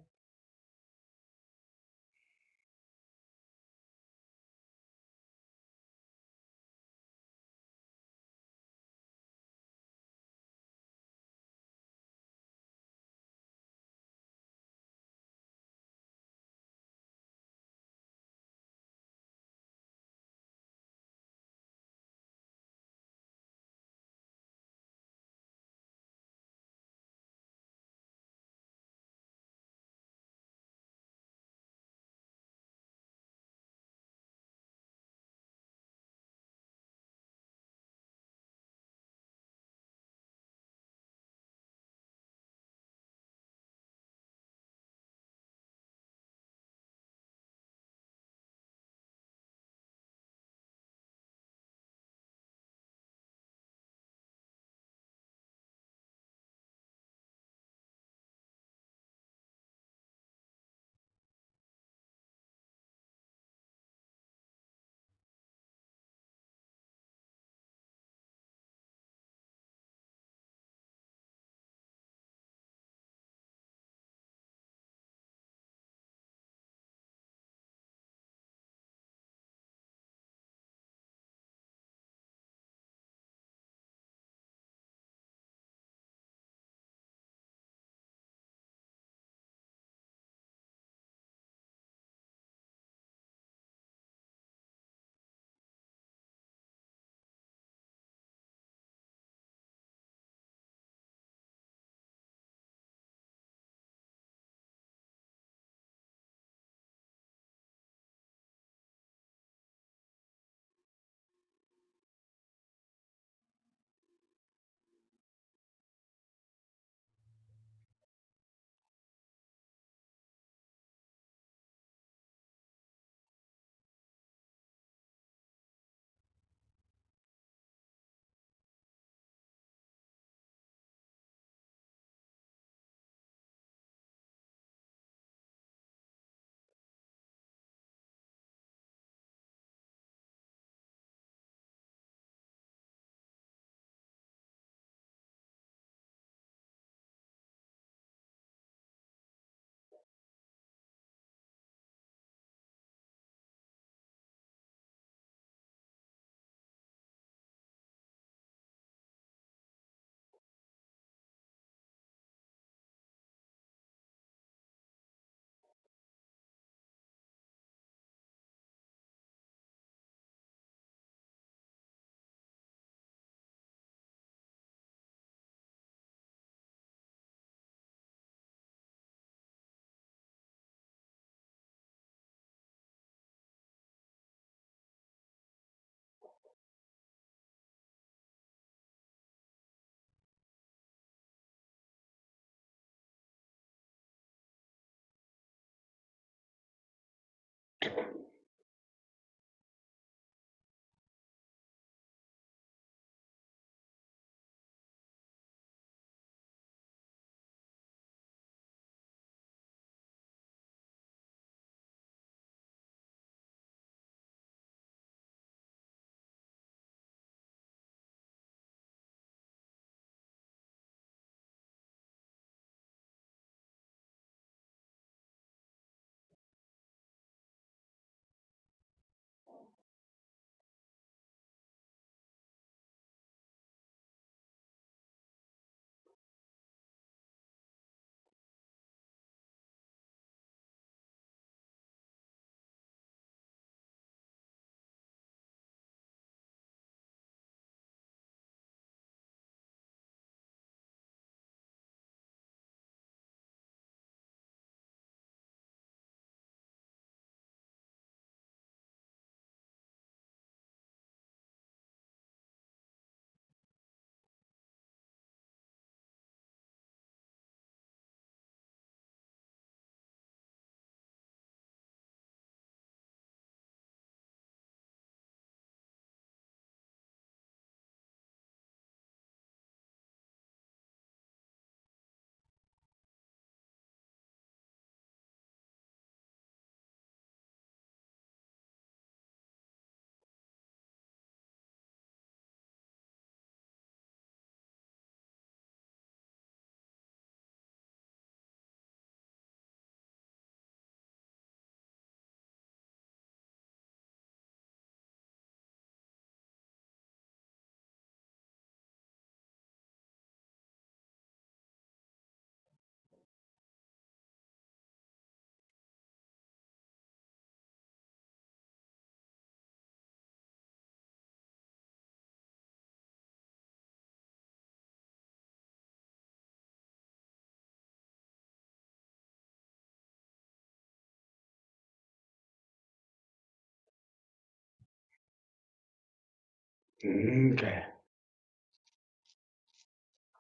Okay.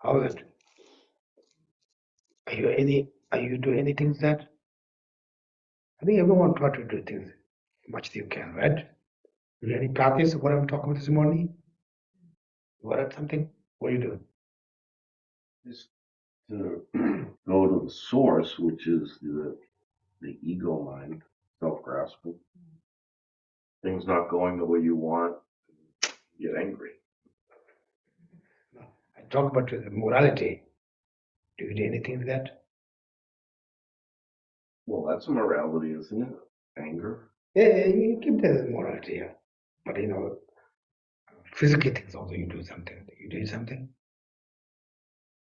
How is it? Are you doing anything that? I think everyone try to do things much as you can, right? Do any practice what I'm talking about this morning? What up something? What are you doing? Just to go to the source, which is the ego mind, self-grasping. Things not going the way you want, you get angry. No. I talk about the morality. Do you do anything with that? Well, that's a morality, isn't it? Anger. Yeah, you keep the morality, yeah. But physically things also you do something. You do something?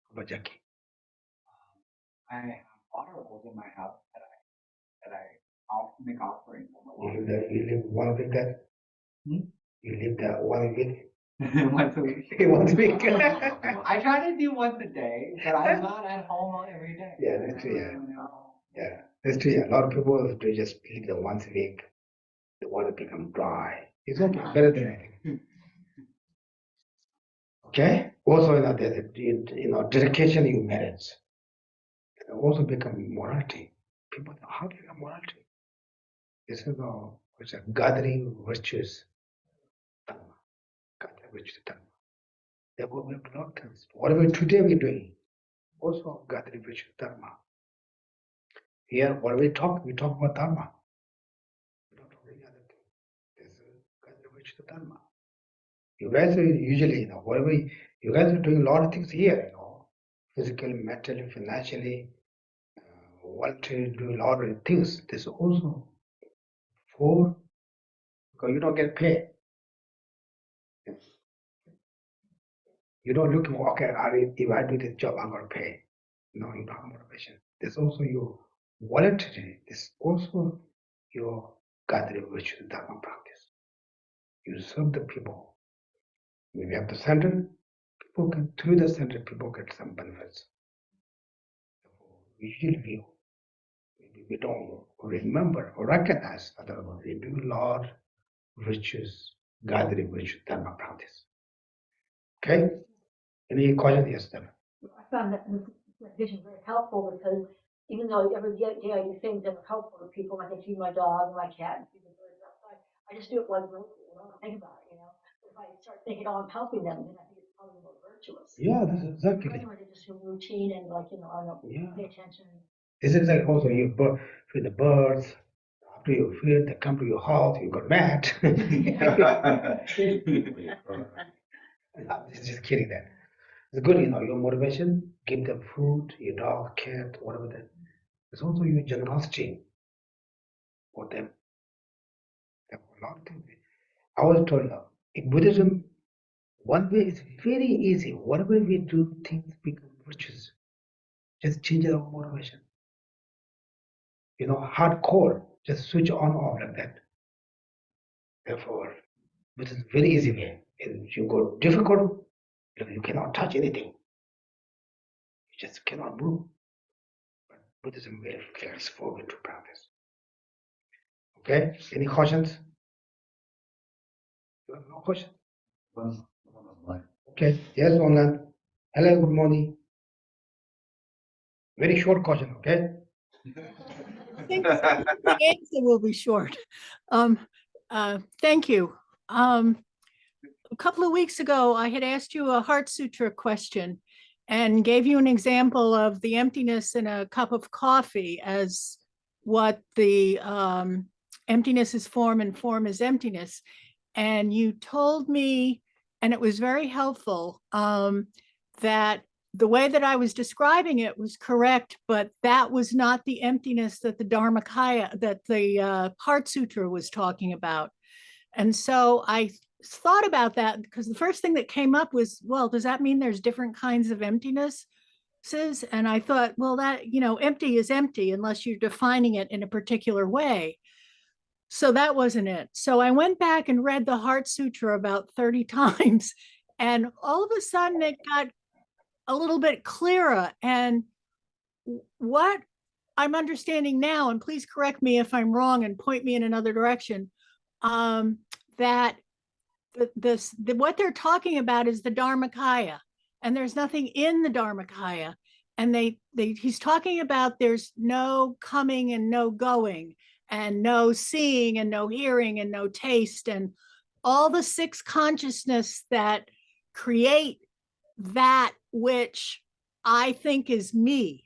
How about Jackie? I have water bowls in my house that I make offerings on the You water. live one week that? Hmm? You live that 1 week? Once a week. 1 week. I try to do once a day, but I'm not at home every day. Yeah, that's true, yeah. Yeah, that's true. Yeah. A lot of people do just live the once a week. The water become dry. It's okay, better than anything. Okay. Also, there's dedication in marriage. It also become morality. People, how do you have morality? This is what's a gathering virtues. Dharma. Gathering virtues dharma. Therefore, we have a lot of things. Whatever today we're doing, also gathering virtues dharma. Here, what we talk about dharma. We don't talk any other thing. This is gathering virtues dharma. You guys are usually, whatever you guys are doing a lot of things here, physically, mentally, financially, want to do a lot of things. This also for because you don't get paid. You don't look okay. If I do this job, I'm gonna pay. No, you don't have motivation. This also your voluntary. This also your gathering virtue dharma practice. You serve the people. When you have the center, people can through the center, people get some benefits. Usually we don't remember or recognize other we do Lord virtues, gathering virtue dharma practice. Okay? Any question? Yes, then. I found that this vision very helpful because even though every day I do things that are helpful to people, like I feed my dog and my cat and feed the birds outside, I just do it when I don't think about it, If I start thinking, oh, I'm helping them, then I think it's probably more virtuous. Yeah, that's exactly. Otherwise, it's just a routine and I don't pay attention. This is like also you feed the birds. After you feed, they come to your house, you got mad. I'm just kidding that. It's good, your motivation, give them food, your dog, cat, whatever that. It's also your generosity for them. There are a lot of things. I was told in Buddhism, one way is very easy. Whatever we do, things become virtuous. Just change our motivation. Hardcore, just switch on off like that. Therefore, this is very easy way. If you go difficult, you cannot touch anything. You just cannot move. But Buddhism very flexible way to practice. Okay? Any questions? You have no question? Okay. Yes, Ongan. Hello, good morning. Very short question, okay? I think the answer will be short. Thank you. A couple of weeks ago, I had asked you a Heart Sutra question and gave you an example of the emptiness in a cup of coffee as what the emptiness is form and form is emptiness. And you told me, and it was very helpful, that the way that I was describing it was correct, but that was not the emptiness that the Dharmakaya, that the Heart Sutra was talking about. And so I thought about that because the first thing that came up was, well, does that mean there's different kinds of emptiness? And I thought, well, that, empty is empty unless you're defining it in a particular way. So that wasn't it. So I went back and read the Heart Sutra about 30 times, and all of a sudden it got a little bit clearer. And what I'm understanding now, and please correct me if I'm wrong and point me in another direction, that what they're talking about is the Dharmakaya, and there's nothing in the Dharmakaya. And he's talking about there's no coming and no going, and no seeing and no hearing and no taste, and all the six consciousness that create that which I think is me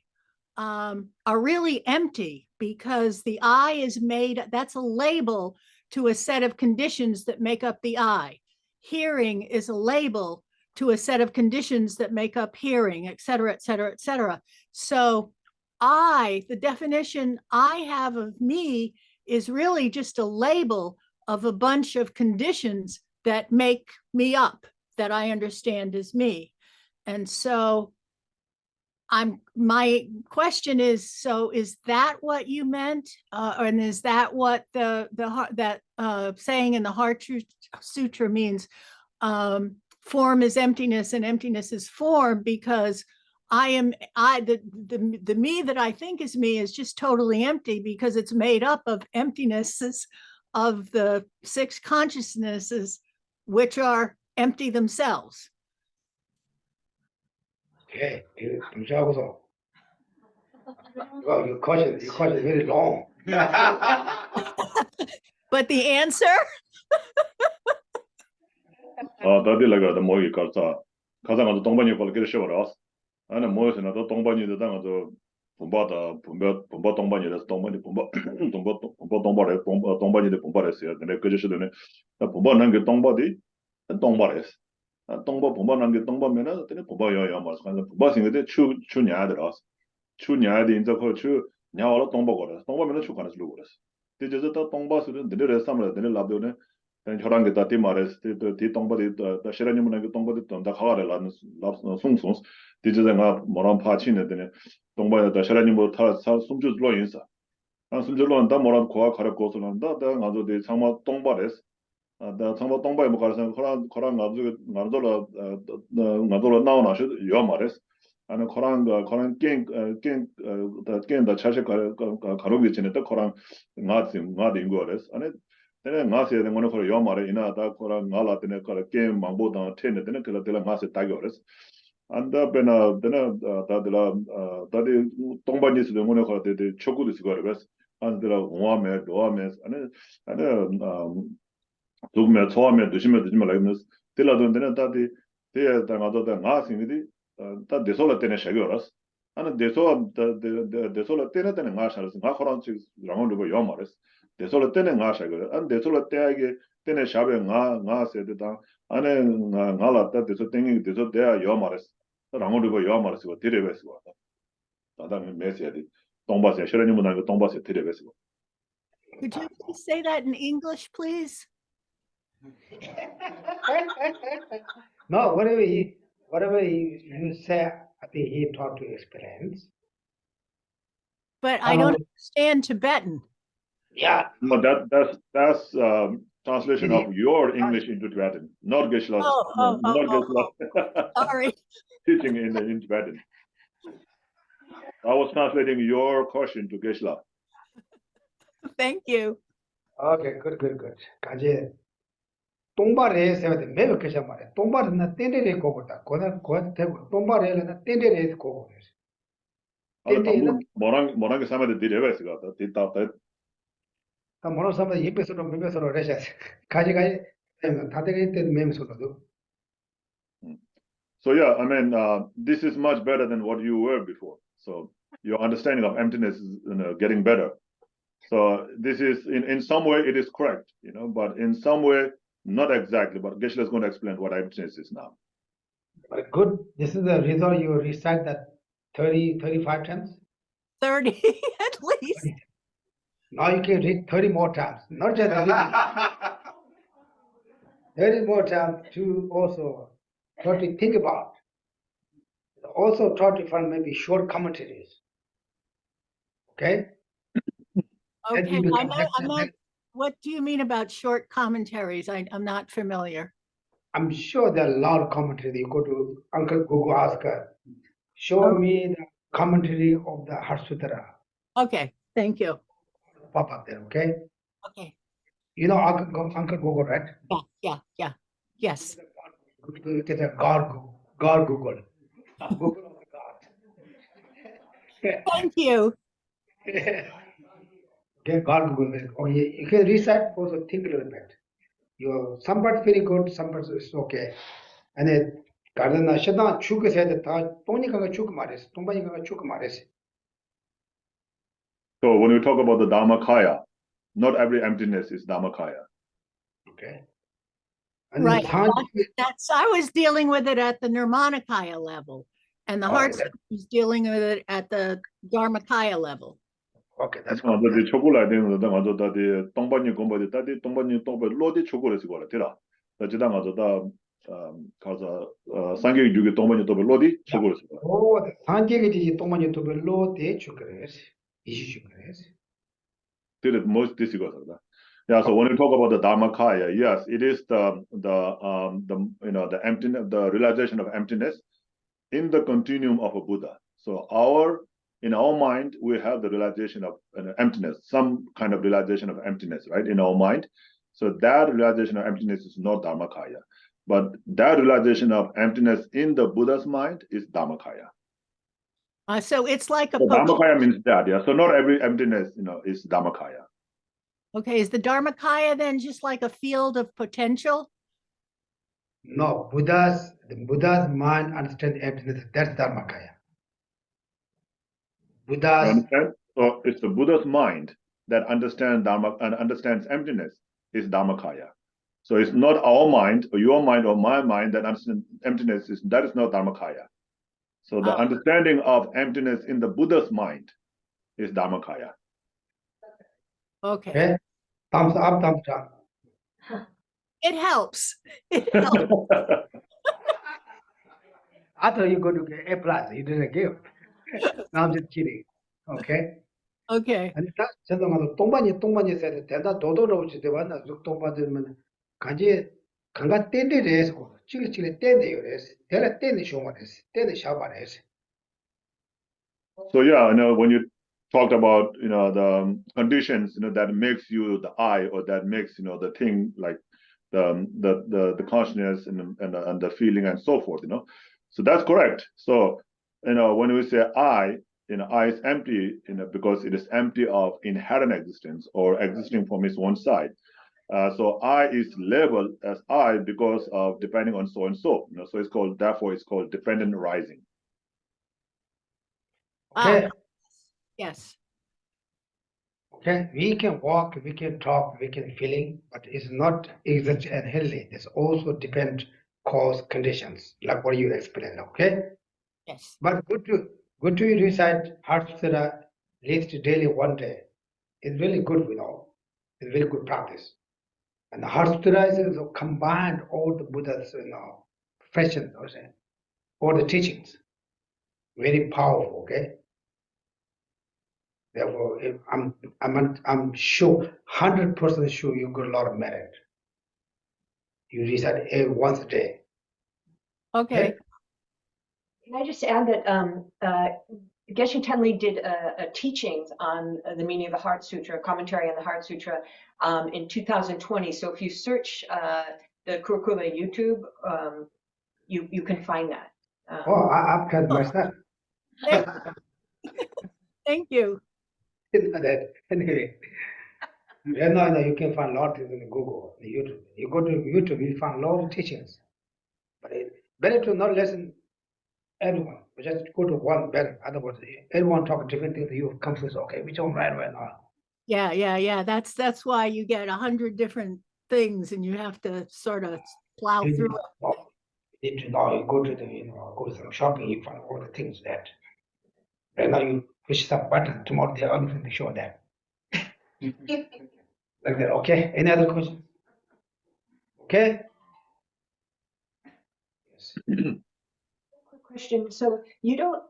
are really empty, because the I is made, that's a label to a set of conditions that make up the I. Hearing is a label to a set of conditions that make up hearing, et cetera, et cetera, et cetera. So the definition I have of me is really just a label of a bunch of conditions that make me up, that I understand as me. And so my question is, so is that what you meant? And is that what that saying in the Heart Sutra means? Form is emptiness and emptiness is form, because the me that I think is me is just totally empty, because it's made up of emptinesses of the six consciousnesses, which are empty themselves. Okay, well, your question is very long. But the answer? 다들 내가 뭐이 가서 가서 동반이 걸게 쉬어라. 아니 뭐에서 나도 동반이도 당아서 본바 동반이라서 동반이 본바 동바래 동반이데 본바랬어요. 근데 그저시도네 본바는 게 동바디 동바랬어. 동바 본바는 게 동바면은 근데 본바여야 말서 간다. 본바싱데 추냐더라서. 추냐데 인자 거추 냐와로 동바거라. 동바면은 추가는 줄고 그랬어. 이제서 또 동바스는 내려 삼을 내려 랍도네 혈안 게 다티 말했을 때 동바디 다 시라님은 게 동바디 다 가가래 라는 송송 디제가 뭐란 파치네 되네 동바다 시라님 뭐타 숨주로 인사 안 숨주로 한다 뭐란 고아 가려 고소한다 다 가서 대 상마 동바레스 다 상마 동바에 뭐 가서 거란 가서 나도로 나오나셔 요 말레스 아니 거란 깽다 차셔 가로비 지냈다 거란 나지 인거레스 아니 내가 나서야 되는 거는 그걸 요 말에 이나다 거란 나라한테 그 게임 망보다 텐데 그걸 내가 나서 따겨레스 안다 베나 데나 다들아 다들 동반이스 되는 거 같아 되 초구도 시거레스 안들아 오아메 도아메 아니 도구메 초아메 도시메 도시메 라이너스 딜라돈데나 다디 데야 당아도다 나싱이디 다 데솔라 테네 샤겨라스 아니 데솔라 테네 테네 나샤르스 나 코란치 라몬도 요 말레스 데솔라 때는 가셔가 안 데솔라 때에게 때는 샤베 나 세대다 안에 나라다 데솔 땡이 데솔 대야 요 말했어 라모르고 요 말했어 데레베스 와 다다는 메시아디 동바세 셔라님은 나 동바세 데레베스 Could you please say that in English, please? No, whatever you say, I think he taught to experience. But I don't understand Tibetan. Yeah. No, that's translation of your English into Tibetan, not Geshe-la's. Not Geshe-la's Sorry. teaching in Tibetan. I was translating your question to Geshe-la. Thank you. Okay, good. 가제 동바레 세베데 매우 계셔 말해. 동바르나 땡데레 고고다. 고나 고한테고 동바레나 땡데레 고고. 뭐랑 게 사람들 디레베스가 디타타 다 모노 사람 예배서로 메메서로 레샤. 가지 다되게 때 메메서로도. So yeah, I mean, this is much better than what you were before. So your understanding of emptiness is getting better. So this is in some way it is correct, but in some way not exactly. But Geshe is going to explain what emptiness is now. But good. This is the result. You recite that 35 times. 30 at least. Now you can read 30 more times. Not just 30 more times to also try to think about. Also try to find maybe short commentaries. Okay? Okay, I'm not, what do you mean about short commentaries? I'm not familiar. I'm sure there are a lot of commentaries. You go to Uncle Google, ask her, show me the commentary of the Heart Sutra. Okay, thank you. Pop up there, okay? Okay. You know Uncle Google, right? Yeah. Yes. It is a God Google. Google of the God. Thank you. Okay, God Google. Okay, you can reset, also think a little bit. You some parts very good, some parts is okay. And then garden shada chuk said that tonika chuk mares, tombani chuk mares. So when we talk about the Dharmakaya, not every emptiness is Dharmakaya. Okay. And Right. then That's I was dealing with it at the Nirmanakaya level, and the Heart Sutra was dealing with it at the Dharmakaya level. okay, that's 어, good. 너 초콜릿 되는 거 맞아. 다디 동반이 공부할 때 동반이 로디 초콜릿이 거라 되라. 나 지당 가서 다 가서 상계 유기 동반이 로디 초콜릿이 거라. Oh, the 산계기 동반 유튜브로 대 축그레스. 이슈 축그레스. Did it most difficult. Yeah, so when you talk about the Dharmakaya, yes, it is the the emptiness, the realization of emptiness in the continuum of a Buddha. So in our mind, we have the realization of emptiness, some kind of realization of emptiness, right, in our mind. So that realization of emptiness is not Dharmakaya. But that realization of emptiness in the Buddha's mind is Dharmakaya. So it's like a So Dharmakaya means that, yeah. So not every emptiness, is Dharmakaya. Okay, is the Dharmakaya then just like a field of potential? No, the Buddha's mind understands emptiness. That's Dharmakaya. You Buddha's understand? So it's the Buddha's mind that understands Dharma and understands emptiness is Dharmakaya. So it's not our mind or your mind or my mind that understands emptiness that is not Dharmakaya. So the understanding of emptiness in the Buddha's mind is Dharmakaya. Okay. Thumbs up, thumbs down. It helps. It helps. I thought you were going to get A plus. You didn't give. No, I'm just kidding. Okay. Okay. 아니 다 저도 동반이 세대 대다 도도로 오지 대봤나 동반들면 간지 간가 떼내래서 찌릿찌릿 떼내요 그래서 대라 떼내 쇼마레스 떼내 샤바레스. So yeah, when you talked about the conditions that makes you the I, or that makes the thing like the consciousness and the feeling and so forth, so that's correct. So when we say I is empty, because it is empty of inherent existence or existing from its own side. So I is labeled as I because of depending on so and so. So therefore it's called dependent arising. Okay. Yes. Okay. We can walk, we can talk, we can feeling, but it's not exact and healthy. It's also depend cause conditions like what you explained. Okay. Yes. But good to recite Heart Sutra at least daily one day. It's really good, It's very good practice. And the Heart Sutra is combined all the Buddha's, fashion, all the teachings. Very powerful, okay? Therefore, I'm sure, 100% sure you got a lot of merit. You recite once a day. Okay. Can I just add that Geshe Tenley did a teachings on the meaning of the Heart Sutra, a commentary on the Heart Sutra in 2020. So if you search the Kurukulla YouTube, you can find that. I've got myself. Thank you. Anyway, no, you can find a lot of things in Google, the YouTube. You go to YouTube, you find a lot of teachings. But it's better to not listen everyone, but just go to one better. Otherwise, everyone talk different things. You come to okay, which one right now? Yeah. That's why you get 100 different things, and you have to sort of plow through it. You go to go to some shopping, you find all the things that. Right now you push some button, tomorrow they're only going to show that. Like that, okay? Any other questions? Okay? Yes. Quick question. So you don't,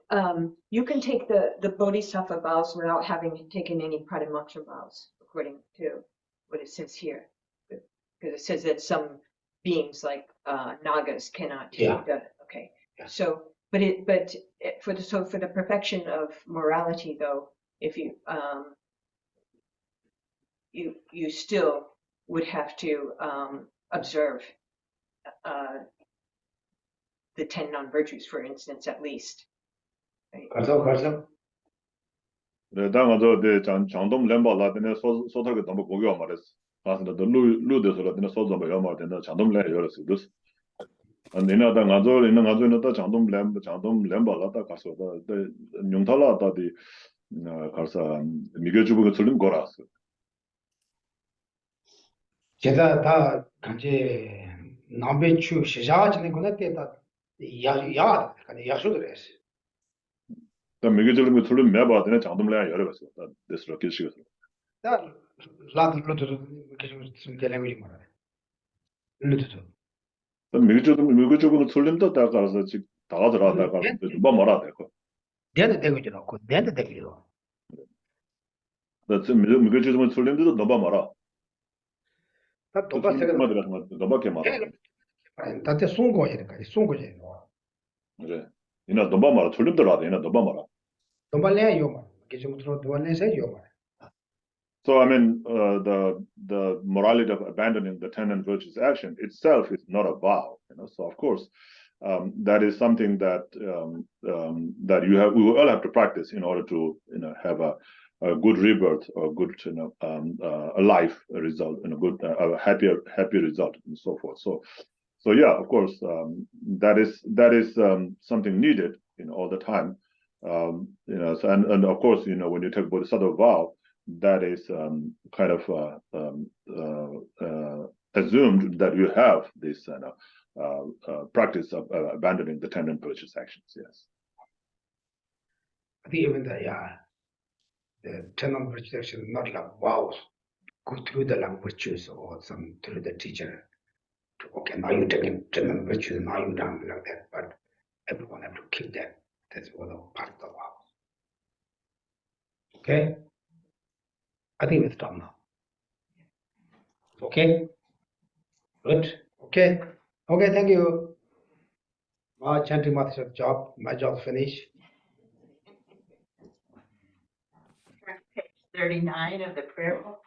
you can take the Bodhisattva vows without having taken any Pradimoksha vows, according to what it says here. Because it says that some beings like Nagas cannot take okay. Yeah. So, for the perfection of morality though, if you you still would have to observe the 10 non-virtues, for instance, at least. 가서 내가 내 장동 렘바라 되네 소소하게 너무 고겨 말했어. 가서 너 루데서라 되네 소소 뭐 여말 되네 장동 렘 열었어. 그래서 내가 가서 있는 장동 렘바라다 가서 더 용탈라다디 가서 미겨 주고 틀린 거라서. 제가 다 같이 남배추 시작하는 거는 때다 야 아니 약속을 했어. 더 미겨 주는 거 틀린 매바 되네 장동 렘 열었어. 됐어. 기시겠어. 다 라드로도 계속 좀 되는 말아. 루드도. 더 미겨 주는 틀림도 다 가서 즉 다가들어 다 가서 뭐 말아 돼. 내한테 되고 있지 않고 내한테 되고 있어. 나 지금 미겨 주는 틀림도 너봐 말아. 다 똑같아. 너밖에 말아. 아니 다때 송고해니까 송고제. 그래. 이나 너봐 말아. 틀림더라도 이나 너봐 말아. 도발래 요마. 계속 들어 도발래서 요마. So I mean, the morality of abandoning the 10 and virtuous action itself is not a vow, So of course, that is something that that we all have to practice in order to have a good rebirth or good a life result and a good a happy result and so forth. So yeah, of course, that is something needed all the time. So, and of course, when you take Bodhisattva vow, that is kind of assumed that you have this practice of abandoning the 10 and virtuous actions. Yes. I think even the 10 and virtuous actions not like wow, go through the languages or some through the teacher. Okay, now you're taking 10 and virtues, now you're done like that. But everyone have to keep that. That's one of part of the vow. Okay. I think we stop now. Okay? Good. Okay. Okay, thank you. My chanting master's job, my job finished. Page 39 of the prayer book.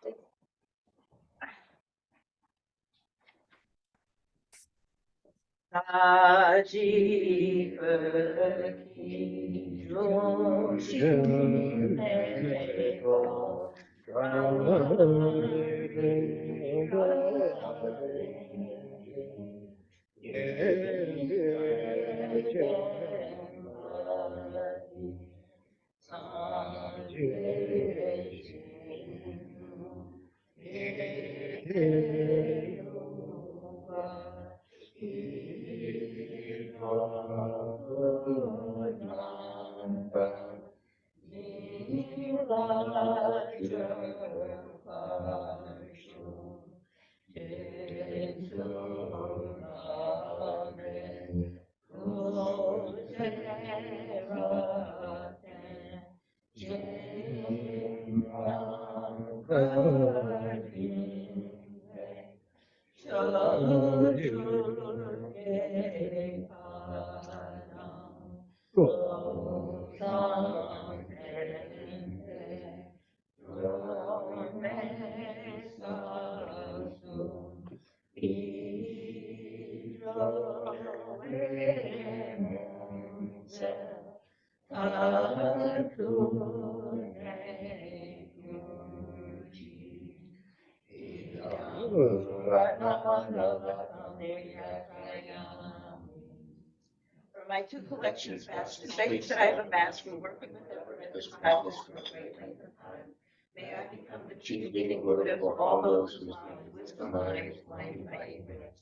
For my two collections, Master, thanks that I have amassed from working with them in this practice for a great length of time. May I become the chief leading Buddha for all those whose wisdom mind is blinded by ignorance.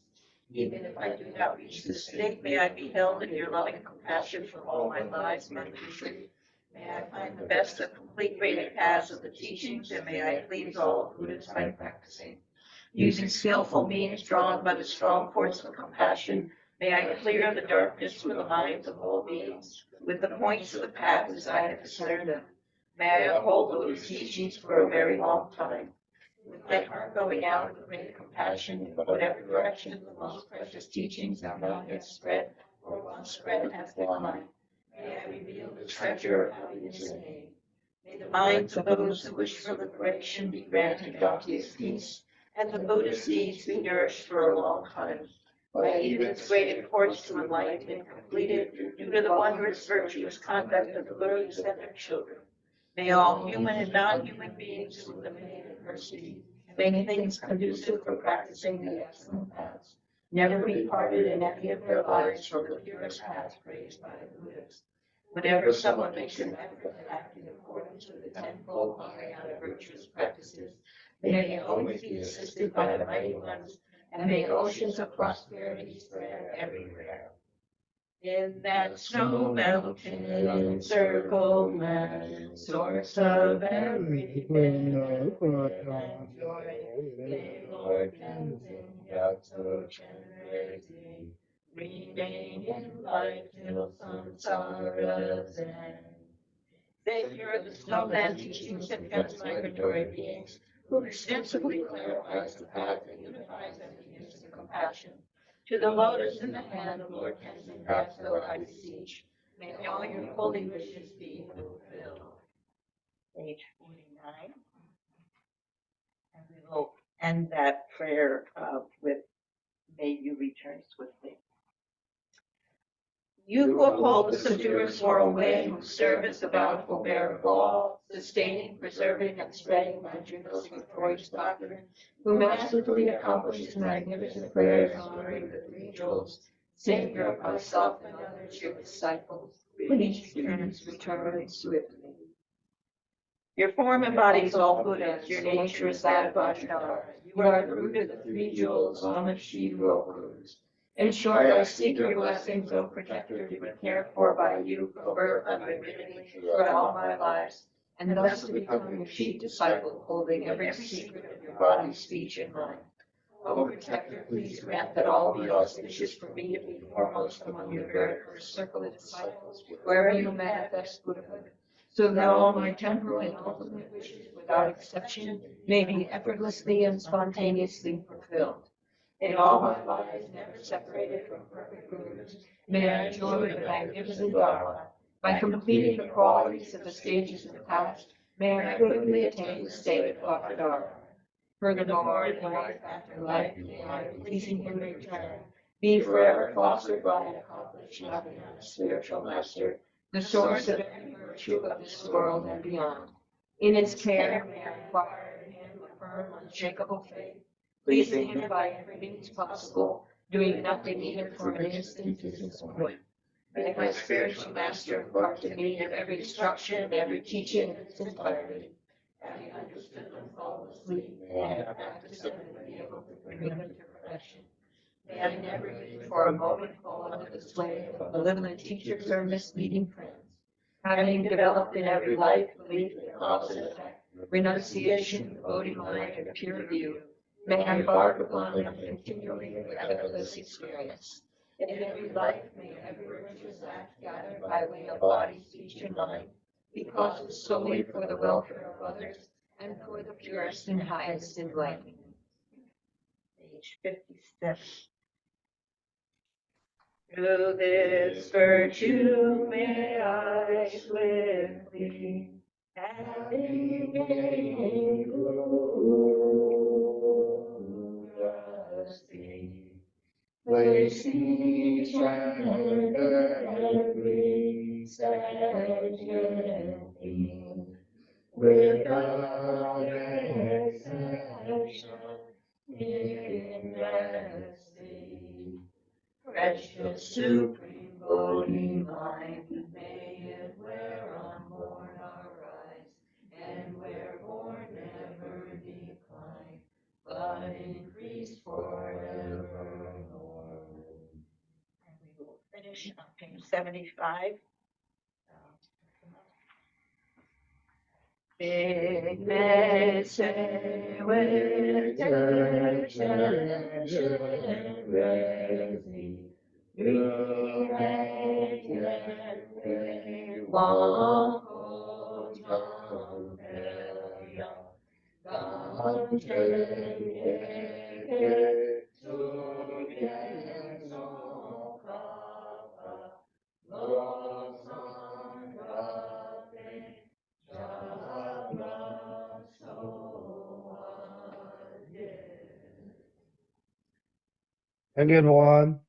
Even if I do not reach this state, may I be held in your loving compassion for all my lives mentally. May I find the best of complete great paths of the teachings, and may I please all Buddhas by practicing. Using skillful means drawn by the strong force of compassion, may I clear the darkness from the minds of all beings with the points of the path as I have discerned them. May I uphold Buddha's teachings for a very long time. With my heart going out with great compassion in whatever direction the most precious teachings have not yet spread, or once spread has declined. May I reveal the treasure of happiness and aid. May the minds of those who wish for liberation be granted Bhakti's peace, and the Buddhist deeds be nourished for a long time. by even its great importance to enlightenment completed due to the wondrous virtuous conduct of the lilies and their children. May all human and non-human beings eliminate adversity and make things conducive for practicing the excellent paths. Never be parted in any of their lives from the purest paths praised by the Buddhas. Whenever someone makes an effort to act in accordance with the tenfold Mahayana virtuous practices, may they always be assisted by the mighty ones, and may oceans of prosperity spread everywhere. In that snow mountain encircled land, source of everything of good and joy, may Lord Tenzin Gyatso Chenrezig remain in life till samsara's end. They hear the snowman teachings and transmigratory beings, who extensively clarifies the path and unifies emptiness and compassion. To the lotus in the hand of Lord Tenzin Gyatso I beseech, may all your holy wishes be fulfilled. Page 49. And we will end that prayer with, may you return swiftly. You who uphold the subduous moral way, who serve as the bountiful bearer of all, sustaining, preserving, and spreading my journal's victorious doctrine, who masterfully accomplishes magnificent prayers honoring the three jewels, Savior of myself and others, your disciples, please return swiftly. Your form embodies all Buddhas, your nature is that of Vajradhara. You are the root of the three jewels, Lama Shiva. In short, I seek your blessings, O protector, to be cared for by you from birth unremittingly throughout all my lives, and thus to become your chief disciple, holding every secret of your body, speech, and mind. O protector, please grant that all be auspicious for me to be foremost among your very first circle of disciples, wherever you manifest Buddhahood, so that all my temporal and ultimate wishes, without exception, may be effortlessly and spontaneously fulfilled. In all my lives, never separated from perfect gurus, may I enjoy the magnificent Dharma. By completing the qualities of the stages of the past, may I quickly attain the state of Vajradhara. Furthermore, in life after life, may I, pleasing him in return, be forever fostered by an accomplished loving and spiritual master, the source of every virtue of this world and beyond. In his care, may I acquire in him a firm, unshakable faith, pleasing him by every means possible, doing nothing even for an instant to disappoint. May my spiritual master impart to me of every instruction and every teaching in its entirety. Having understood them faultlessly, may I have practiced them and be able to bring them to perfection. May I never even for a moment fall under the sway of malevolent teachers or misleading friends. Having developed in every life belief in cause and effect, renunciation, devoting mind, and pure view, may I embark upon them continually with effortless experience. In every life, may every virtuous act gathered by way of body, speech, and mind be causes solely for the welfare of others and for the purest and highest enlightenment. Page 57. Through this virtue may I swiftly having gained Buddhahood, place each and every sentient without exception in that state. Precious supreme Bodhi mind, may it where unborn arise, and where born never decline, but increase forevermore. And we will finish on page 75. Big message with Thank you, everyone.